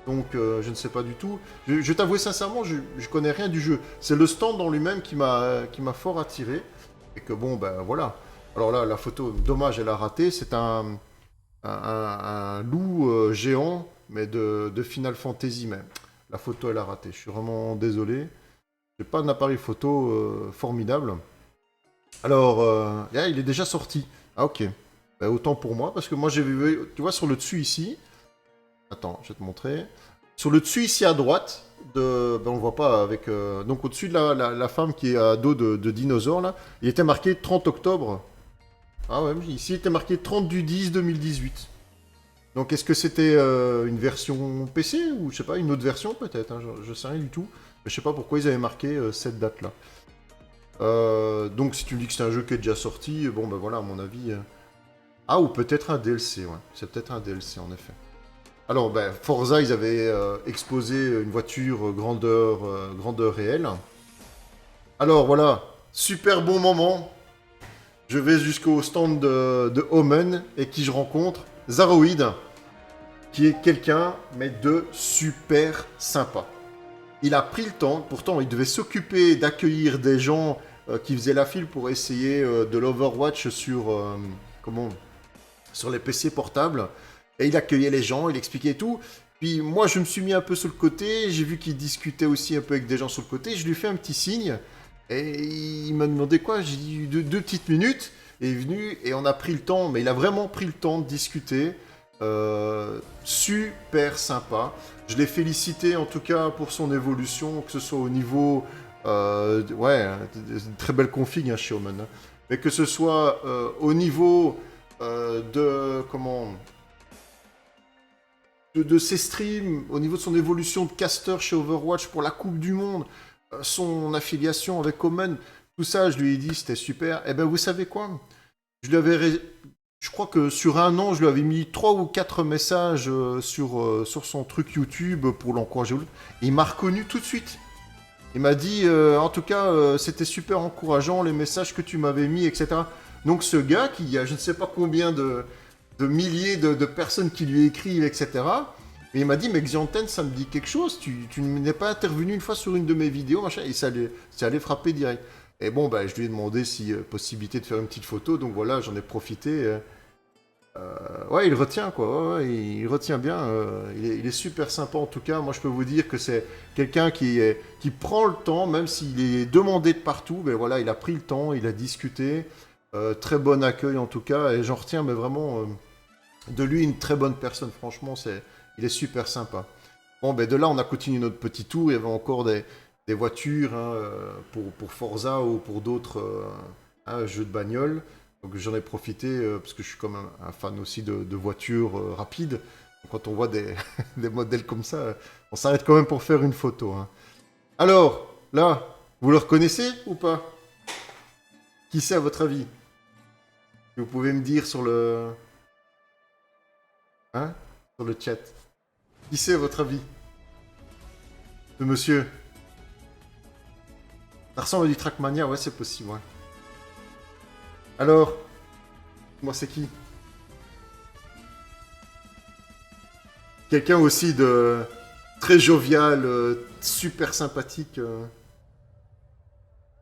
[SPEAKER 1] Donc, je ne sais pas du tout. Je t'avoue sincèrement, je connais rien du jeu. C'est le stand en lui-même qui m'a fort attiré. Et que bon, ben voilà. Alors là, la photo, dommage, elle a raté. C'est un loup géant, mais de Final Fantasy même. La photo, elle a raté. Je suis vraiment désolé. J'ai pas un appareil photo formidable. Alors, il est déjà sorti. Ah ok. Ben, autant pour moi, parce que moi j'ai vu, tu vois, sur le dessus ici. Attends, je vais te montrer. Sur le dessus ici à droite, ben, on le voit pas avec. Donc au-dessus de la femme qui est à dos de dinosaure là, il était marqué 30 octobre. Ah ouais, ici il était marqué 30 du 10 2018. Donc est-ce que c'était une version PC ou je sais pas, une autre version peut-être, hein, je sais rien du tout. Mais je sais pas pourquoi ils avaient marqué cette date-là. Donc si tu me dis que c'est un jeu qui est déjà sorti, bon ben voilà, à mon avis. Ah, ou peut-être un DLC, ouais. C'est peut-être un DLC en effet. Alors, ben, Forza, ils avaient exposé une voiture grandeur réelle. Alors voilà, super bon moment. Je vais jusqu'au stand de Omen et qui je rencontre Zaroid, qui est quelqu'un, mais de super sympa. Il a pris le temps, pourtant il devait s'occuper d'accueillir des gens qui faisaient la file pour essayer de l'Overwatch sur les PC portables. Et il accueillait les gens, il expliquait tout. Puis moi, je me suis mis un peu sur le côté. J'ai vu qu'il discutait aussi un peu avec des gens sur le côté. Je lui ai fait un petit signe. Et il m'a demandé quoi. J'ai dit deux petites minutes. Et il est venu et on a pris le temps. Mais il a vraiment pris le temps de discuter. Super sympa. Je l'ai félicité en tout cas pour son évolution, que ce soit au niveau... ouais, une très belle config hein, chez Omen. Hein. Mais que ce soit au niveau de ses streams, au niveau de son évolution de caster chez Overwatch pour la Coupe du Monde, son affiliation avec Omen, tout ça, je lui ai dit, c'était super. Eh ben, vous savez quoi? Je lui avais... Je crois que sur un an, je lui avais mis 3 ou 4 messages sur son truc YouTube pour l'encourager. Il m'a reconnu tout de suite. Il m'a dit, en tout cas, c'était super encourageant, les messages que tu m'avais mis, etc. Donc ce gars, qui a je ne sais pas combien de milliers de personnes qui lui écrivent, etc. Et il m'a dit, mais Xianten, ça me dit quelque chose, tu n'es pas intervenu une fois sur une de mes vidéos, machin, et ça allait frapper direct. Et bon, bah, je lui ai demandé si possibilité de faire une petite photo, donc voilà, j'en ai profité. Ouais, il retient, quoi. Ouais, il retient bien. Il est super sympa, en tout cas. Moi, je peux vous dire que c'est quelqu'un qui prend le temps, même s'il est demandé de partout. Mais voilà, il a pris le temps, il a discuté. Très bon accueil, en tout cas. Et j'en retiens, mais vraiment, de lui, une très bonne personne. Franchement, il est super sympa. Bon, ben de là, on a continué notre petit tour. Il y avait encore des voitures hein, pour Forza ou pour d'autres jeux de bagnole. Donc j'en ai profité parce que je suis comme un fan aussi de voitures rapides. Donc, quand on voit des modèles comme ça, on s'arrête quand même pour faire une photo. Hein. Alors, là, vous le reconnaissez ou pas? Qui c'est à votre avis? Vous pouvez me dire sur le... Hein? Sur le chat. Qui c'est à votre avis? Ce monsieur. Ça ressemble à du Trackmania, ouais, c'est possible, ouais. Alors, moi, c'est qui? Quelqu'un aussi de très jovial, super sympathique.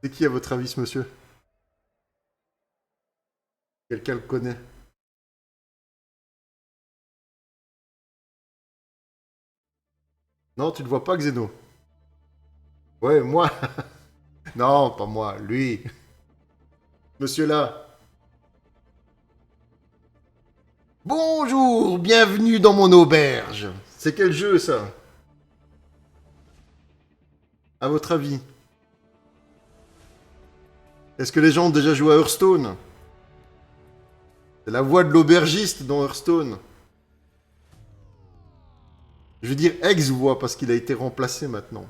[SPEAKER 1] C'est qui à votre avis, ce monsieur? Quelqu'un le connaît? Non, tu le vois pas, Xeno? Ouais, moi. Non, pas moi, lui. Monsieur là. Bonjour, bienvenue dans mon auberge. C'est quel jeu ça? À votre avis? Est-ce que les gens ont déjà joué à Hearthstone? C'est la voix de l'aubergiste dans Hearthstone. Je veux dire ex-voix parce qu'il a été remplacé maintenant.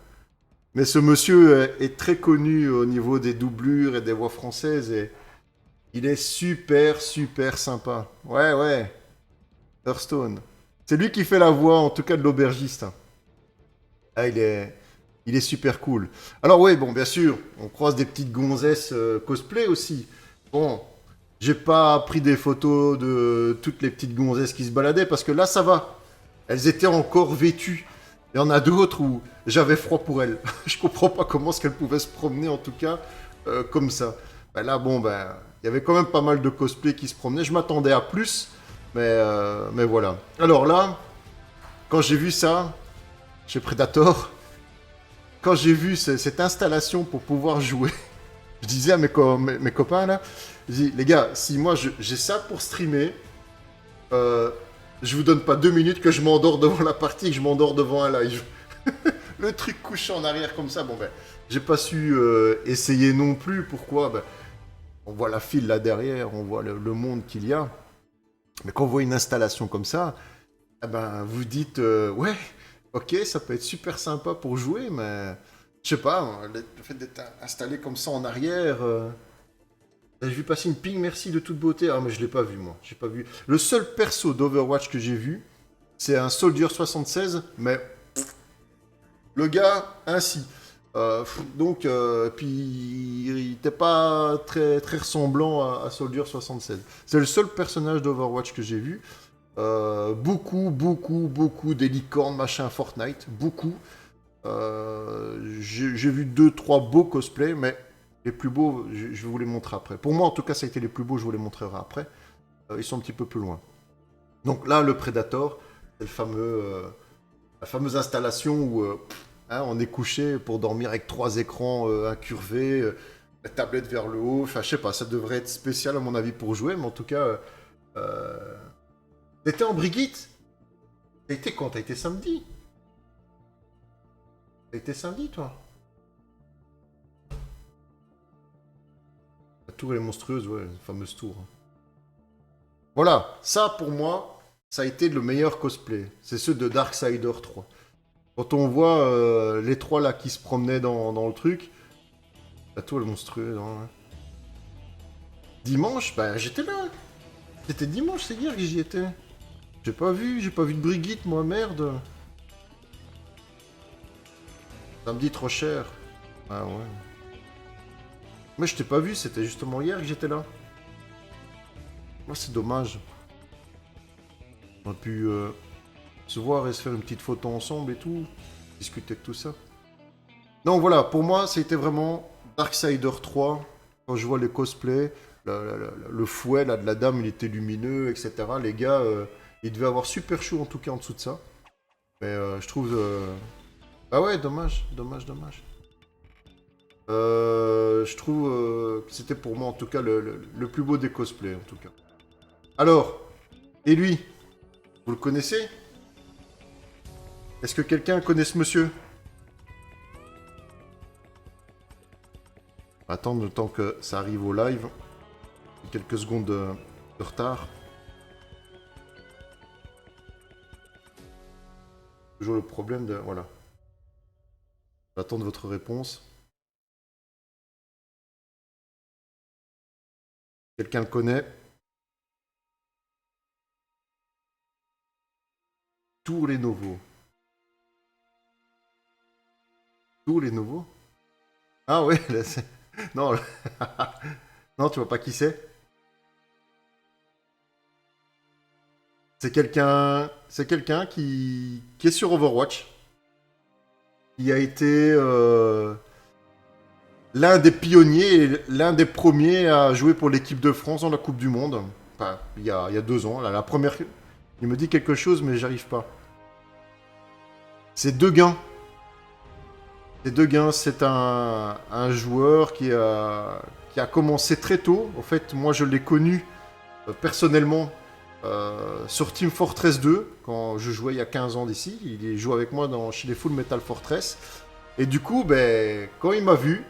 [SPEAKER 1] Mais ce monsieur est très connu au niveau des doublures et des voix françaises et il est super, super sympa. Ouais, ouais. Hearthstone. C'est lui qui fait la voix, en tout cas, de l'aubergiste. Ah, il est super cool. Alors, oui, bon, bien sûr, on croise des petites gonzesses cosplay aussi. Bon, j'ai pas pris des photos de toutes les petites gonzesses qui se baladaient parce que là, ça va. Elles étaient encore vêtues. Il y en a d'autres où j'avais froid pour elles. Je comprends pas comment est-ce qu'elles pouvaient se promener, en tout cas, comme ça. Ben là, bon, ben, il y avait quand même pas mal de cosplay qui se promenaient. Je m'attendais à plus, mais voilà. Alors là, quand j'ai vu ça, chez Predator, quand j'ai vu cette installation pour pouvoir jouer, je disais à mes copains là, je dis, les gars, si moi j'ai ça pour streamer, euh, je vous donne pas 2 minutes que je m'endors devant la partie et que je m'endors devant un live. Le truc couché en arrière comme ça, bon ben, j'ai pas su essayer non plus. Pourquoi? Ben, on voit la file là derrière, on voit le monde qu'il y a. Mais quand on voit une installation comme ça, eh ben, vous dites, ouais, ok, ça peut être super sympa pour jouer, mais je sais pas, le fait d'être installé comme ça en arrière. J'ai vu passer une ping merci de toute beauté. Ah, mais je l'ai pas vu, moi. J'ai pas vu. Le seul perso d'Overwatch que j'ai vu, c'est un Soldier 76, mais le gars, ainsi. Donc, puis il n'était pas très, très ressemblant à Soldier 76. C'est le seul personnage d'Overwatch que j'ai vu. Beaucoup, beaucoup, beaucoup des licornes, machin, Fortnite. Beaucoup. J'ai vu 2, 3 beaux cosplays, mais les plus beaux, je vais vous les montrer après. Pour moi, en tout cas, ça a été les plus beaux, je vous les montrerai après. Ils sont un petit peu plus loin. Donc là, le Predator, c'est la fameuse installation où hein, on est couché pour dormir avec 3 écrans incurvés, la tablette vers le haut. Enfin, je sais pas, ça devrait être spécial à mon avis pour jouer, mais en tout cas, t'étais en Brigitte? T'as été quand? T'as été samedi? T'as été samedi, toi? La tour elle est monstrueuse, ouais, la fameuse tour. Voilà, ça pour moi, ça a été le meilleur cosplay. C'est ceux de Darksider 3. Quand on voit les trois là qui se promenaient dans le truc, la tour elle est monstrueuse. Hein. Dimanche, bah j'étais là. C'était dimanche, c'est hier que j'y étais. J'ai pas vu de Brigitte, moi, merde. Samedi trop cher. Ah ouais. Mais je t'ai pas vu, c'était justement hier que j'étais là. Moi, c'est dommage. On a pu se voir et se faire une petite photo ensemble et tout. Discuter de tout ça. Non, voilà, pour moi, c'était vraiment Darksider 3. Quand je vois les cosplays, le fouet là, de la dame, il était lumineux, etc. Les gars, ils devaient avoir super chaud en tout cas en dessous de ça. Mais je trouve... Ah ouais, dommage, dommage, dommage. Je trouve que c'était pour moi en tout cas le plus beau des cosplays en tout cas. Alors, et lui, vous le connaissez? Est-ce que quelqu'un connaît ce monsieur? Attendre le temps que ça arrive au live. Quelques secondes de retard. Toujours le problème de... Voilà. J'attends votre réponse. Quelqu'un le connaît? Tous les nouveaux. Tous les nouveaux? Ah ouais, là, c'est... Non, non, tu vois pas qui c'est? C'est quelqu'un qui est sur Overwatch, qui a été l'un des pionniers et l'un des premiers à jouer pour l'équipe de France dans la Coupe du Monde. Enfin, il y a 2 ans, là, la première... Il me dit quelque chose, mais j'arrive pas. C'est Deguin. C'est Deguin, c'est un joueur qui a commencé très tôt. En fait, moi, je l'ai connu personnellement sur Team Fortress 2, quand je jouais il y a 15 ans d'ici. Il joue avec moi chez les Full Metal Fortress. Et du coup, ben, quand il m'a vu,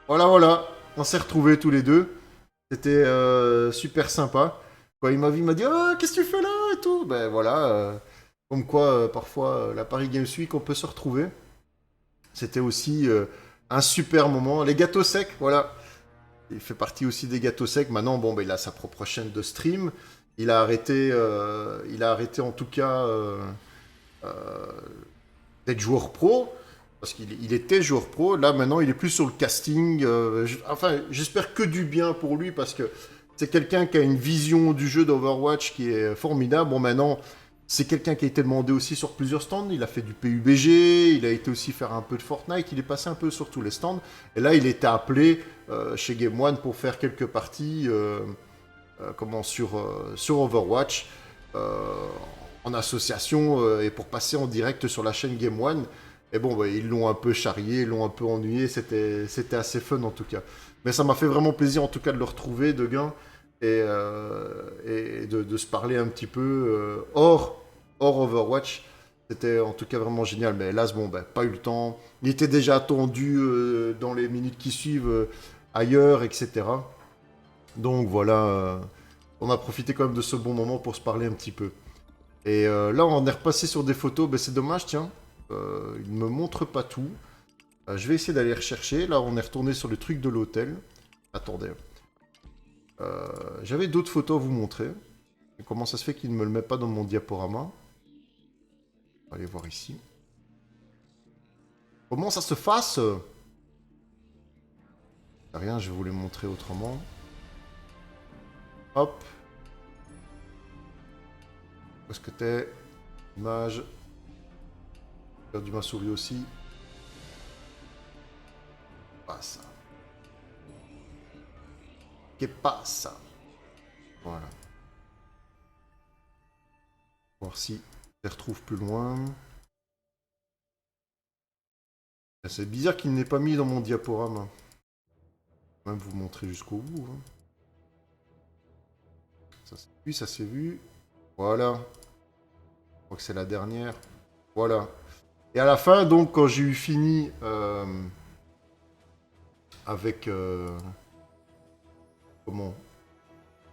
[SPEAKER 1] voilà, on s'est retrouvés tous les deux. C'était super sympa. Quand il m'a vu, il m'a dit «Ah, qu'est-ce que tu fais là?» et tout. Ben voilà, comme quoi, parfois, la Paris Games Week, on peut se retrouver. C'était aussi un super moment. Les gâteaux secs, voilà. Il fait partie aussi des gâteaux secs. Maintenant, bon, ben, il a sa propre chaîne de stream. Il a arrêté en tout cas euh, d'être joueur pro. Parce qu'il était joueur pro. Là, maintenant, il est plus sur le casting. Enfin, j'espère que du bien pour lui parce que c'est quelqu'un qui a une vision du jeu d'Overwatch qui est formidable. Bon, maintenant, c'est quelqu'un qui a été demandé aussi sur plusieurs stands. Il a fait du PUBG, il a été aussi faire un peu de Fortnite. Il est passé un peu sur tous les stands. Et là, il était appelé chez Game One pour faire quelques parties sur Overwatch en association et pour passer en direct sur la chaîne Game One. Et bon, bah, ils l'ont un peu charrié, ils l'ont un peu ennuyé, c'était assez fun en tout cas. Mais ça m'a fait vraiment plaisir en tout cas de le retrouver, Deguin, et de se parler un petit peu hors Overwatch. C'était en tout cas vraiment génial, mais hélas, bon, bah, pas eu le temps. Il était déjà attendu dans les minutes qui suivent ailleurs, etc. Donc voilà, on a profité quand même de ce bon moment pour se parler un petit peu. Et là, on est repassé sur des photos, ben, c'est dommage, tiens. Il ne me montre pas tout. Je vais essayer d'aller rechercher. Là, on est retourné sur le truc de l'hôtel. Attendez. J'avais d'autres photos à vous montrer. Et comment ça se fait qu'il ne me le met pas dans mon diaporama? On va aller voir ici. Comment ça se fasse? Rien, je vais vous les montrer autrement. Hop. Où est-ce que t'es? Image. J'ai perdu ma souris aussi. Pas ça. Qu'est pas ça? Voilà. Voir si je les retrouve plus loin. C'est bizarre qu'il n'ait pas mis dans mon diaporama. Je vais même vous montrer jusqu'au bout. Hein. Ça s'est vu, ça s'est vu. Voilà. Je crois que c'est la dernière. Voilà. Et à la fin, donc, quand j'ai eu fini avec... comment?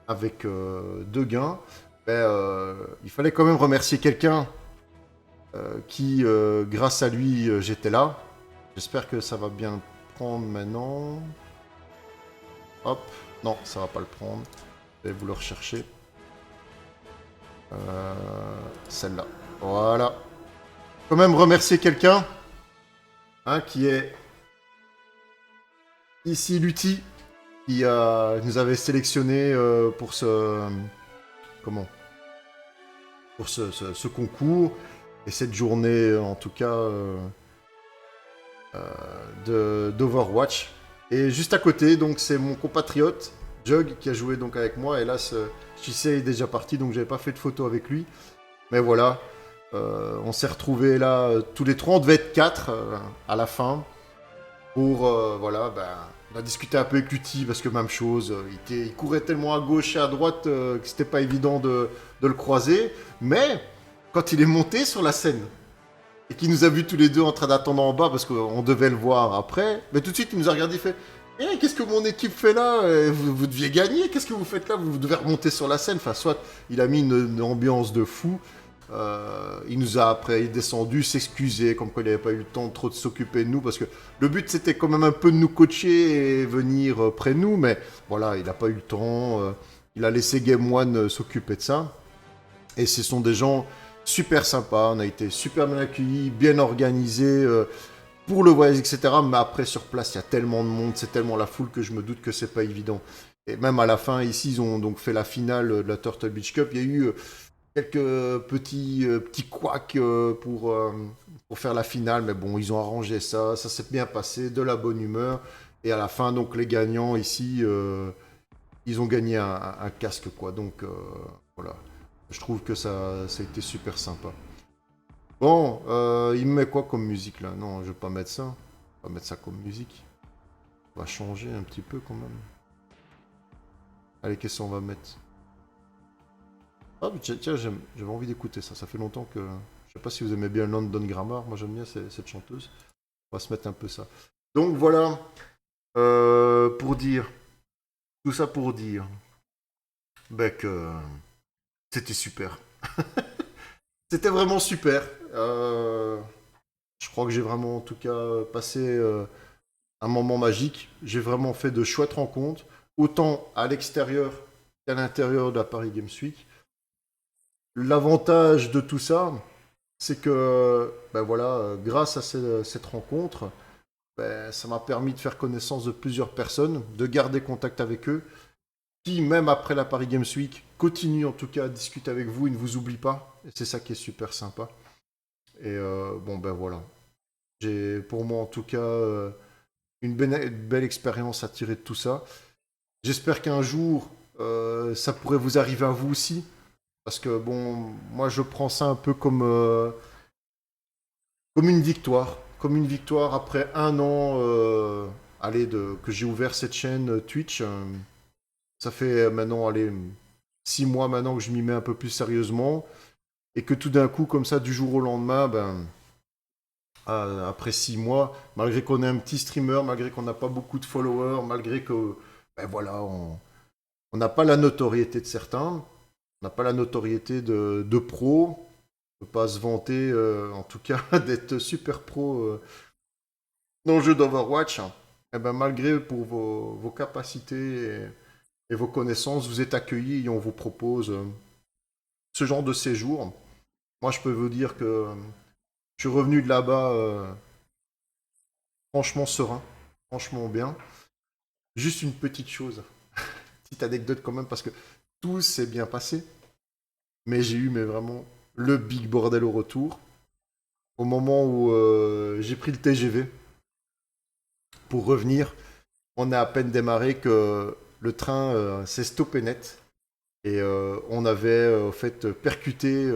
[SPEAKER 1] Avec Deguin, ben, il fallait quand même remercier quelqu'un qui, grâce à lui, j'étais là. J'espère que ça va bien prendre maintenant. Hop. Non, ça va pas le prendre. Je vais vous le rechercher. Celle-là. Voilà. Quand même remercier quelqu'un hein, qui est ici, Lutti, qui nous avait sélectionné pour ce... comment pour ce concours et cette journée, en tout cas, d'Overwatch. Et juste à côté, donc c'est mon compatriote Jug qui a joué donc avec moi. Hélas, Chissé est déjà parti, donc j'avais pas fait de photo avec lui. Mais voilà, on s'est retrouvés là tous les trois. On devait être quatre à la fin pour voilà, ben, on a discuté un peu avec Lutti parce que même chose, il courait tellement à gauche et à droite que c'était pas évident de le croiser. Mais quand il est monté sur la scène et qu'il nous a vus tous les deux en train d'attendre en bas parce qu'on devait le voir après, mais tout de suite il nous a regardé, il fait eh, qu'est-ce que mon équipe fait là vous deviez gagner, qu'est-ce que vous faites là, vous devez remonter sur la scène. Enfin, soit il a mis une ambiance de fou. Il nous a après descendu, s'excuser, comme quoi il n'avait pas eu le temps trop de s'occuper de nous, parce que le but c'était quand même un peu de nous coacher et venir près de nous, mais voilà, il n'a pas eu le temps. Il a laissé Game One s'occuper de ça. Et ce sont des gens super sympas, on a été super bien accueillis, bien organisés pour le voyage, etc. Mais après, sur place, il y a tellement de monde, c'est tellement la foule que je me doute que c'est pas évident. Et même à la fin, ici, ils ont donc fait la finale de la Turtle Beach Cup. Il y a eu quelques petits couacs pour faire la finale, mais bon, ils ont arrangé ça, ça s'est bien passé, de la bonne humeur. Et à la fin, donc, les gagnants ici, ils ont gagné un casque, quoi. Donc, voilà. Je trouve que ça a été super sympa. Bon, il me met quoi comme musique là? Non, je vais pas mettre ça. Je vais pas mettre ça comme musique. On va changer un petit peu quand même. Allez, qu'est-ce qu'on va mettre? Ah, mais tiens, j'avais envie d'écouter ça. Ça fait longtemps que. Je sais pas si vous aimez bien London Grammar. Moi, j'aime bien cette chanteuse. On va se mettre un peu ça. Donc voilà. Pour dire. Tout ça pour dire. Ben que. C'était super. C'était vraiment super. Je crois que j'ai vraiment, en tout cas, passé un moment magique. J'ai vraiment fait de chouettes rencontres, autant à l'extérieur qu'à l'intérieur de la Paris Games Week. L'avantage de tout ça, c'est que, ben voilà, grâce à cette rencontre, ben, ça m'a permis de faire connaissance de plusieurs personnes, de garder contact avec eux, qui, même après la Paris Games Week, continuent en tout cas à discuter avec vous, ils ne vous oublient pas. Et c'est ça qui est super sympa. Et bon, ben voilà. J'ai, pour moi en tout cas, une belle expérience à tirer de tout ça. J'espère qu'un jour, ça pourrait vous arriver à vous aussi. Parce que bon, moi je prends ça un peu comme une victoire. Comme une victoire après un an allez, que j'ai ouvert cette chaîne Twitch. Ça fait maintenant, allez, 6 mois maintenant que je m'y mets un peu plus sérieusement. Et que tout d'un coup, comme ça, du jour au lendemain, ben, après 6 mois, malgré qu'on est un petit streamer, malgré qu'on n'a pas beaucoup de followers, malgré que, ben voilà, on n'a pas la notoriété de certains, on n'a pas la notoriété de pro, on ne peut pas se vanter, en tout cas, d'être super pro dans le jeu d'Overwatch. Et ben malgré pour vos capacités et vos connaissances, vous êtes accueillis et on vous propose ce genre de séjour. Moi, je peux vous dire que je suis revenu de là-bas franchement serein, franchement bien. Juste une petite chose, petite anecdote quand même, parce que tout s'est bien passé, mais j'ai eu mais vraiment le big bordel au retour. Au moment où j'ai pris le TGV pour revenir, on a à peine démarré que le train s'est stoppé net. Et on avait en fait percuté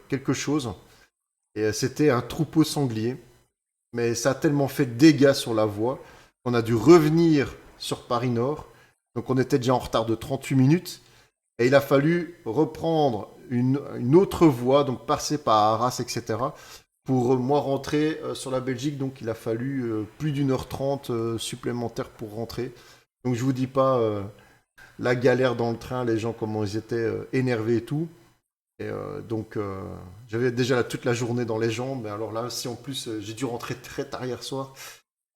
[SPEAKER 1] quelque chose. Et c'était un troupeau sanglier. Mais ça a tellement fait de dégâts sur la voie qu'on a dû revenir sur Paris Nord. Donc on était déjà en retard de 38 minutes. Et il a fallu reprendre une autre voie, donc passer par Arras, etc. Pour moi rentrer sur la Belgique. Donc il a fallu plus d'1h30 supplémentaire pour rentrer. Donc je vous dis pas la galère dans le train, les gens comment ils étaient énervés et tout. Et donc j'avais déjà toute la journée dans les jambes. Mais alors là, si en plus j'ai dû rentrer très tard hier soir,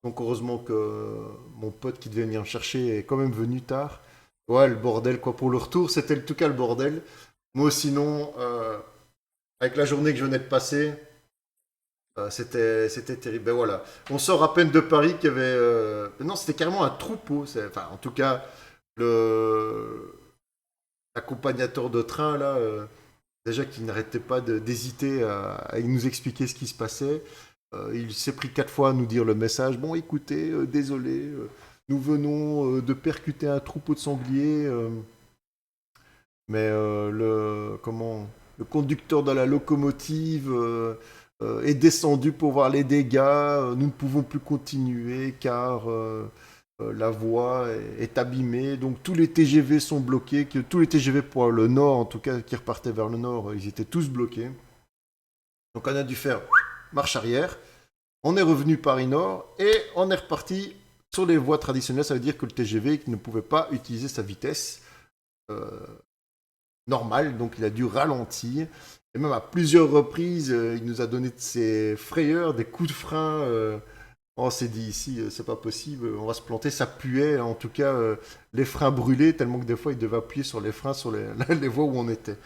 [SPEAKER 1] Donc heureusement que mon pote qui devait venir me chercher est quand même venu tard. Ouais, le bordel, quoi. Pour le retour, c'était en tout cas le bordel. Moi, sinon, avec la journée que je venais de passer, c'était terrible. Ben voilà. On sort à peine de Paris qu'il y avait. Non, c'était carrément un troupeau. Enfin, en tout cas, le l'accompagnateur de train, là, déjà qui n'arrêtait pas d'hésiter à nous expliquer ce qui se passait. Il s'est pris 4 fois à nous dire le message. Bon, écoutez, désolé, nous venons de percuter un troupeau de sangliers, mais le conducteur de la locomotive est descendu pour voir les dégâts. Nous ne pouvons plus continuer car la voie est abîmée. Donc tous les TGV sont bloqués. Tous les TGV pour le nord, en tout cas, qui repartaient vers le nord, ils étaient tous bloqués. Donc on a dû faire marche arrière. On est revenu Paris-Nord et on est reparti sur les voies traditionnelles. Ça veut dire que le TGV ne pouvait pas utiliser sa vitesse euh, normale, donc il a dû ralentir. Et même à plusieurs reprises, il nous a donné de ses frayeurs, des coups de frein. On s'est dit ici, c'est pas possible, on va se planter. Ça puait, en tout cas, les freins brûlés, tellement que des fois, il devait appuyer sur les freins sur les voies où on était.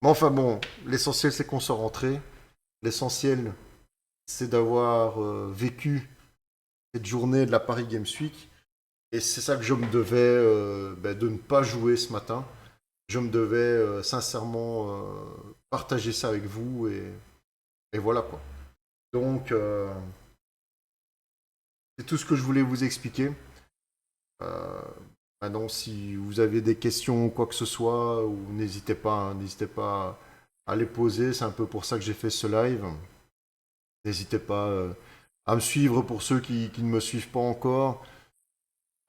[SPEAKER 1] Mais enfin bon, l'essentiel, c'est qu'on soit rentré. L'essentiel, c'est d'avoir vécu cette journée de la Paris Games Week. Et c'est ça que je me devais de ne pas jouer ce matin. Je me devais sincèrement partager ça avec vous et voilà quoi. Donc, c'est tout ce que je voulais vous expliquer. Euh, Maintenant, si vous avez des questions ou quoi que ce soit, ou n'hésitez pas, hein, n'hésitez pas à les poser. C'est un peu pour ça que j'ai fait ce live. N'hésitez pas à me suivre pour ceux qui ne me suivent pas encore.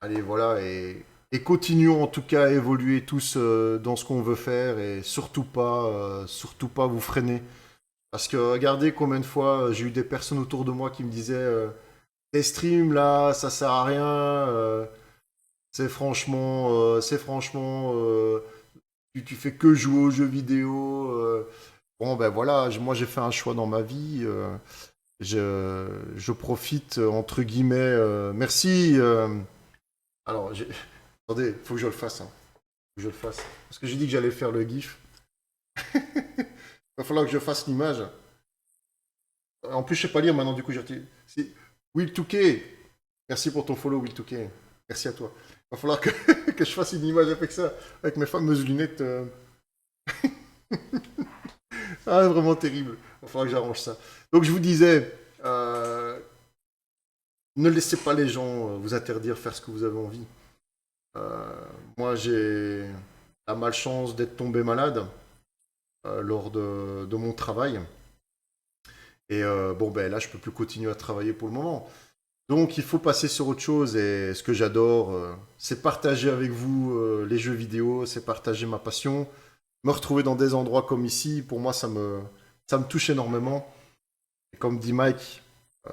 [SPEAKER 1] Allez, voilà, et continuons en tout cas à évoluer tous dans ce qu'on veut faire et surtout pas vous freiner. Parce que regardez combien de fois j'ai eu des personnes autour de moi qui me disaient tes streams là, ça sert à rien, c'est franchement, tu fais que jouer aux jeux vidéo. Bon ben voilà, moi j'ai fait un choix dans ma vie. Je profite entre guillemets. Merci. Alors, attendez, faut que je le fasse. Hein. Faut que je le fasse. Parce que j'ai dit que j'allais faire le GIF. Il va falloir que je fasse l'image. En plus, je sais pas lire maintenant, du coup, j'ai retiré. C'est Will2K. Merci pour ton follow, Will2K. Merci à toi. Il va falloir que, que je fasse une image avec ça, avec mes fameuses lunettes. Ah, vraiment terrible. Il va falloir que j'arrange ça. Donc, je vous disais, ne laissez pas les gens vous interdire de faire ce que vous avez envie. Euh, Moi, j'ai la malchance d'être tombé malade lors de mon travail. Et bon, ben là, je peux plus continuer à travailler pour le moment. Donc, il faut passer sur autre chose. Et ce que j'adore, c'est partager avec vous les jeux vidéo, c'est partager ma passion. Me retrouver dans des endroits comme ici, pour moi, ça me touche énormément. Et comme dit Mike,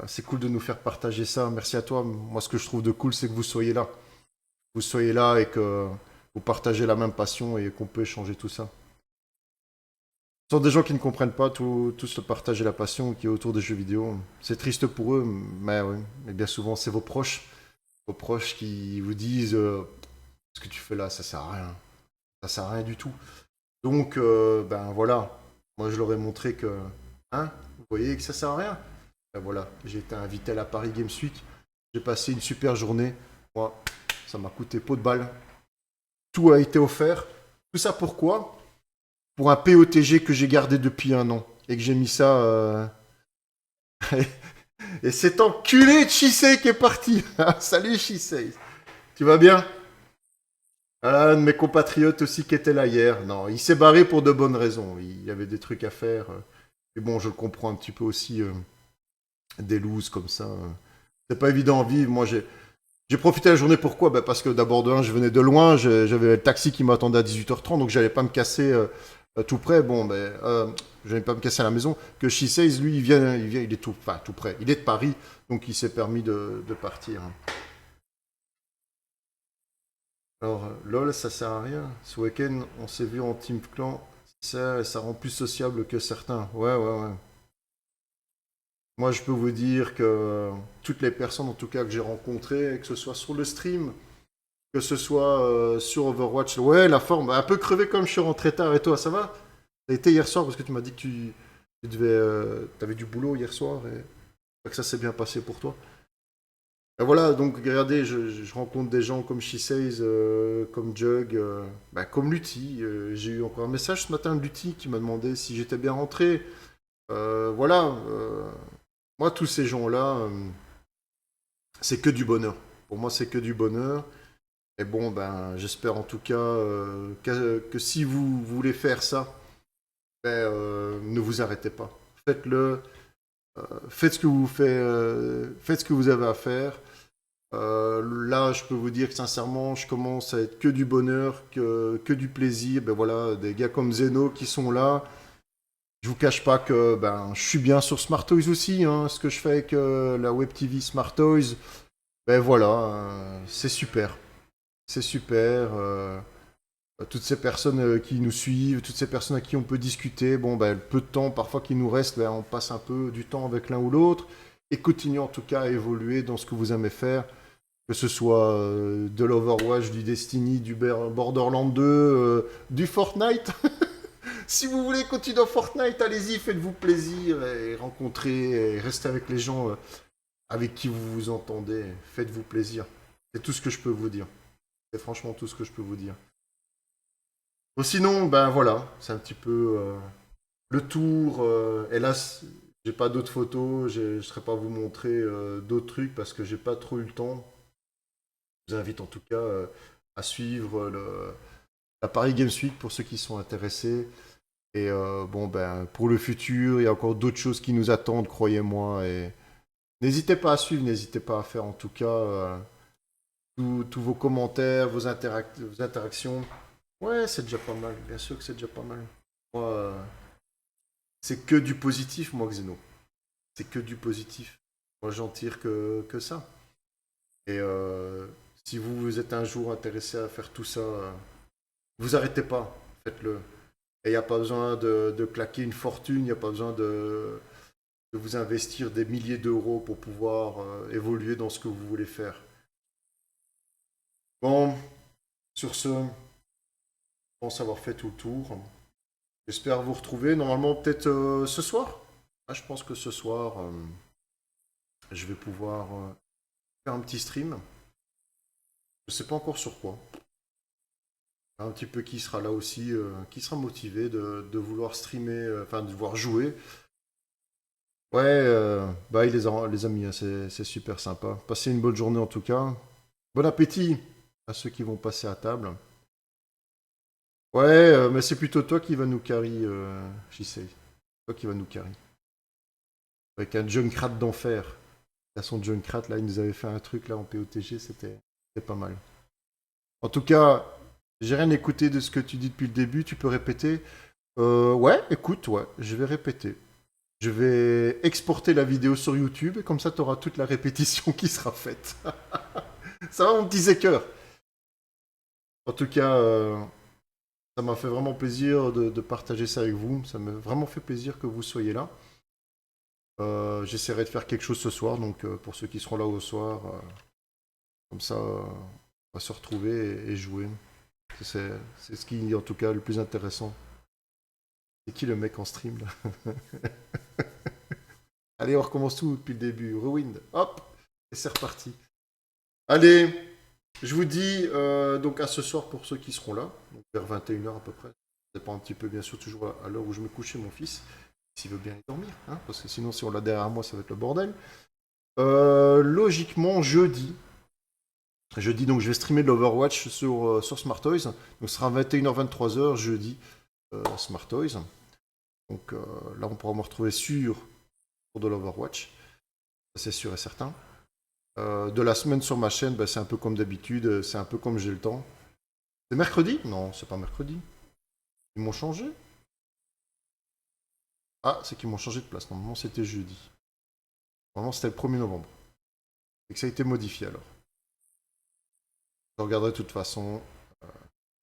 [SPEAKER 1] c'est cool de nous faire partager ça. Merci à toi. Moi, ce que je trouve de cool, c'est que vous soyez là. Vous soyez là et que vous partagez la même passion et qu'on peut échanger tout ça. Ce sont des gens qui ne comprennent pas tout ce partage et la passion qui est autour des jeux vidéo. C'est triste pour eux, mais, ouais, mais bien souvent, c'est vos proches qui vous disent ce que tu fais là, ça sert à rien. Ça sert à rien du tout. Donc, ben voilà, moi je leur ai montré que, hein, vous voyez que ça sert à rien. Ben voilà, j'ai été invité à la Paris Games Week. J'ai passé une super journée. Moi, ça m'a coûté peau de balle. Tout a été offert. Tout ça pourquoi? Pour un POTG que j'ai gardé depuis un an. Et que j'ai mis ça. Et cet enculé de Shisei qui est parti. Salut Shisei. Tu vas bien? Un de mes compatriotes aussi qui était là hier. Non, il s'est barré pour de bonnes raisons. Il y avait des trucs à faire. Et bon, je le comprends un petit peu aussi. Des looses comme ça. C'est pas évident à vivre. Moi, j'ai profité de la journée. Pourquoi? Bah, parce que d'abord, de un, je venais de loin. J'avais le taxi qui m'attendait à 18h30. Donc, j'allais pas me casser tout près. Bon, ben, je n'allais pas me casser à la maison. Que Shisei, lui, il est tout près. Il est de Paris. Donc, il s'est permis de partir. Alors, LOL, ça sert à rien. Ce week-end, on s'est vu en Team Clan. Ça rend plus sociable que certains. Ouais, ouais, ouais. Moi, je peux vous dire que toutes les personnes, en tout cas, que j'ai rencontrées, que ce soit sur le stream, que ce soit sur Overwatch, ouais, la forme, un peu crevé comme je suis rentré tard. Et toi, ça va? T'as été hier soir parce que tu m'as dit que tu devais, t'avais du boulot hier soir et que ça s'est bien passé pour toi. Et voilà, donc regardez, je rencontre des gens comme She comme Jug, bah, comme Lutti. J'ai eu encore un message ce matin de Lutti qui m'a demandé si j'étais bien rentré. Voilà, moi, tous ces gens-là, c'est que du bonheur. Pour moi, c'est que du bonheur. Et bon, ben, j'espère en tout cas que si vous voulez faire ça, ben, ne vous arrêtez pas. Faites-le, faites ce que faites ce que vous avez à faire. Là, je peux vous dire que sincèrement, je commence à être que du bonheur, que du plaisir. Ben voilà, des gars comme Zeno qui sont là. Je vous cache pas que ben, je suis bien sur Smart Toys aussi. Hein, ce que je fais avec la Web TV Smart Toys, ben voilà, c'est super. C'est super. Toutes ces personnes qui nous suivent, toutes ces personnes à qui on peut discuter, bon, ben, le peu de temps parfois qu'il nous reste, ben, on passe un peu du temps avec l'un ou l'autre. Et continuez en tout cas à évoluer dans ce que vous aimez faire. Que ce soit de l'Overwatch, du Destiny, du Borderlands 2, du Fortnite. Si vous voulez continuer dans Fortnite, allez-y, faites-vous plaisir et rencontrez et restez avec les gens avec qui vous vous entendez. Faites-vous plaisir. C'est tout ce que je peux vous dire. C'est franchement tout ce que je peux vous dire. Bon, sinon, ben voilà, c'est un petit peu le tour. Hélas, j'ai pas d'autres photos, je ne serais pas vous montrer d'autres trucs parce que j'ai pas trop eu le temps. Je vous invite en tout cas à suivre la Paris Games Week pour ceux qui sont intéressés. Et bon, ben, pour le futur, il y a encore d'autres choses qui nous attendent, croyez-moi. Et n'hésitez pas à suivre, n'hésitez pas à faire en tout cas tous vos commentaires, vos interactions. Ouais, c'est déjà pas mal, bien sûr que c'est déjà pas mal. Moi, c'est que du positif, moi, Xeno. C'est que du positif. Moi, j'en tire que ça. Et si vous êtes un jour intéressé à faire tout ça, vous arrêtez pas, faites-le. Et il n'y a pas besoin de claquer une fortune, il n'y a pas besoin de vous investir des milliers d'euros pour pouvoir évoluer dans ce que vous voulez faire. Bon, sur ce, je pense avoir fait tout le tour. J'espère vous retrouver, normalement peut-être ce soir. Ah, je pense que ce soir, je vais pouvoir faire un petit stream. Je sais pas encore sur quoi. Un petit peu qui sera là aussi, qui sera motivé de vouloir streamer, enfin de vouloir jouer. Ouais, bah les amis, hein, c'est super sympa. Passez une bonne journée en tout cas. Bon appétit à ceux qui vont passer à table. Ouais, mais c'est plutôt toi qui va nous carry, Shisei. Toi qui va nous carry. Avec un Junkrat d'enfer. Là, son Junkrat, là, il nous avait fait un truc là en POTG, c'était pas mal. En tout cas, j'ai rien écouté de ce que tu dis depuis le début, tu peux répéter. Ouais, écoute, ouais, je vais répéter. Je vais exporter la vidéo sur YouTube et comme ça, tu auras toute la répétition qui sera faite. Ça va, mon petit Zeker? En tout cas, ça m'a fait vraiment plaisir de partager ça avec vous. Ça m'a vraiment fait plaisir que vous soyez là. J'essaierai de faire quelque chose ce soir, donc pour ceux qui seront là au soir, comme ça, on va se retrouver et jouer. C'est ce qui est en tout cas le plus intéressant. C'est qui le mec en stream là? Allez, on recommence tout depuis le début. Rewind, hop, et c'est reparti. Allez, je vous dis donc à ce soir pour ceux qui seront là, donc vers 21 h à peu près. Ça dépend un petit peu bien sûr toujours à l'heure où je me couche mon fils, s'il veut bien y dormir, hein, parce que sinon si on l'a derrière moi ça va être le bordel. Logiquement jeudi, donc je vais streamer de l'Overwatch sur Smart Toys, donc ce sera 21 h 23 h jeudi Smart Toys. Donc là on pourra me retrouver pour de l'Overwatch, c'est sûr et certain. De la semaine sur ma chaîne, bah, c'est un peu comme d'habitude, c'est un peu comme j'ai le temps. C'est mercredi? Non, c'est pas mercredi. Ils m'ont changé? Ah, c'est qu'ils m'ont changé de place. Normalement, c'était jeudi. Normalement, c'était le 1er novembre. Et que ça a été modifié alors. Je regarderai de toute façon. Je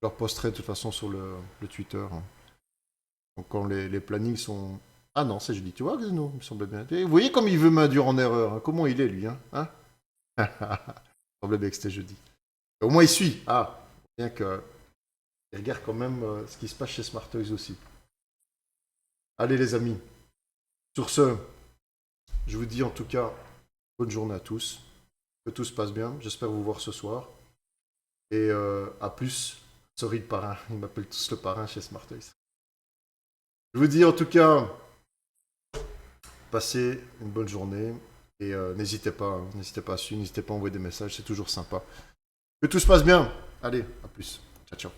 [SPEAKER 1] leur posterai de toute façon sur le Twitter. Hein. Donc, quand les plannings sont Ah non, c'est jeudi. Tu vois, Xeno, il me semblait bien. Et vous voyez comme il veut m'induire en erreur. Hein. Comment il est, lui, hein, hein. Il me semblait bien que c'était jeudi. Au moins, il suit. Ah, bien que... Il regarde quand même ce qui se passe chez Smart Toys aussi. Allez, les amis. Sur ce, je vous dis en tout cas, bonne journée à tous. Que tout se passe bien. J'espère vous voir ce soir. Et à plus. Sorry le parrain. Ils m'appellent tous le parrain chez Smart Toys. Je vous dis en tout cas, passez une bonne journée. Et n'hésitez pas, hein, n'hésitez pas à suivre, n'hésitez pas à envoyer des messages, c'est toujours sympa. Que tout se passe bien. Allez, à plus. Ciao, ciao.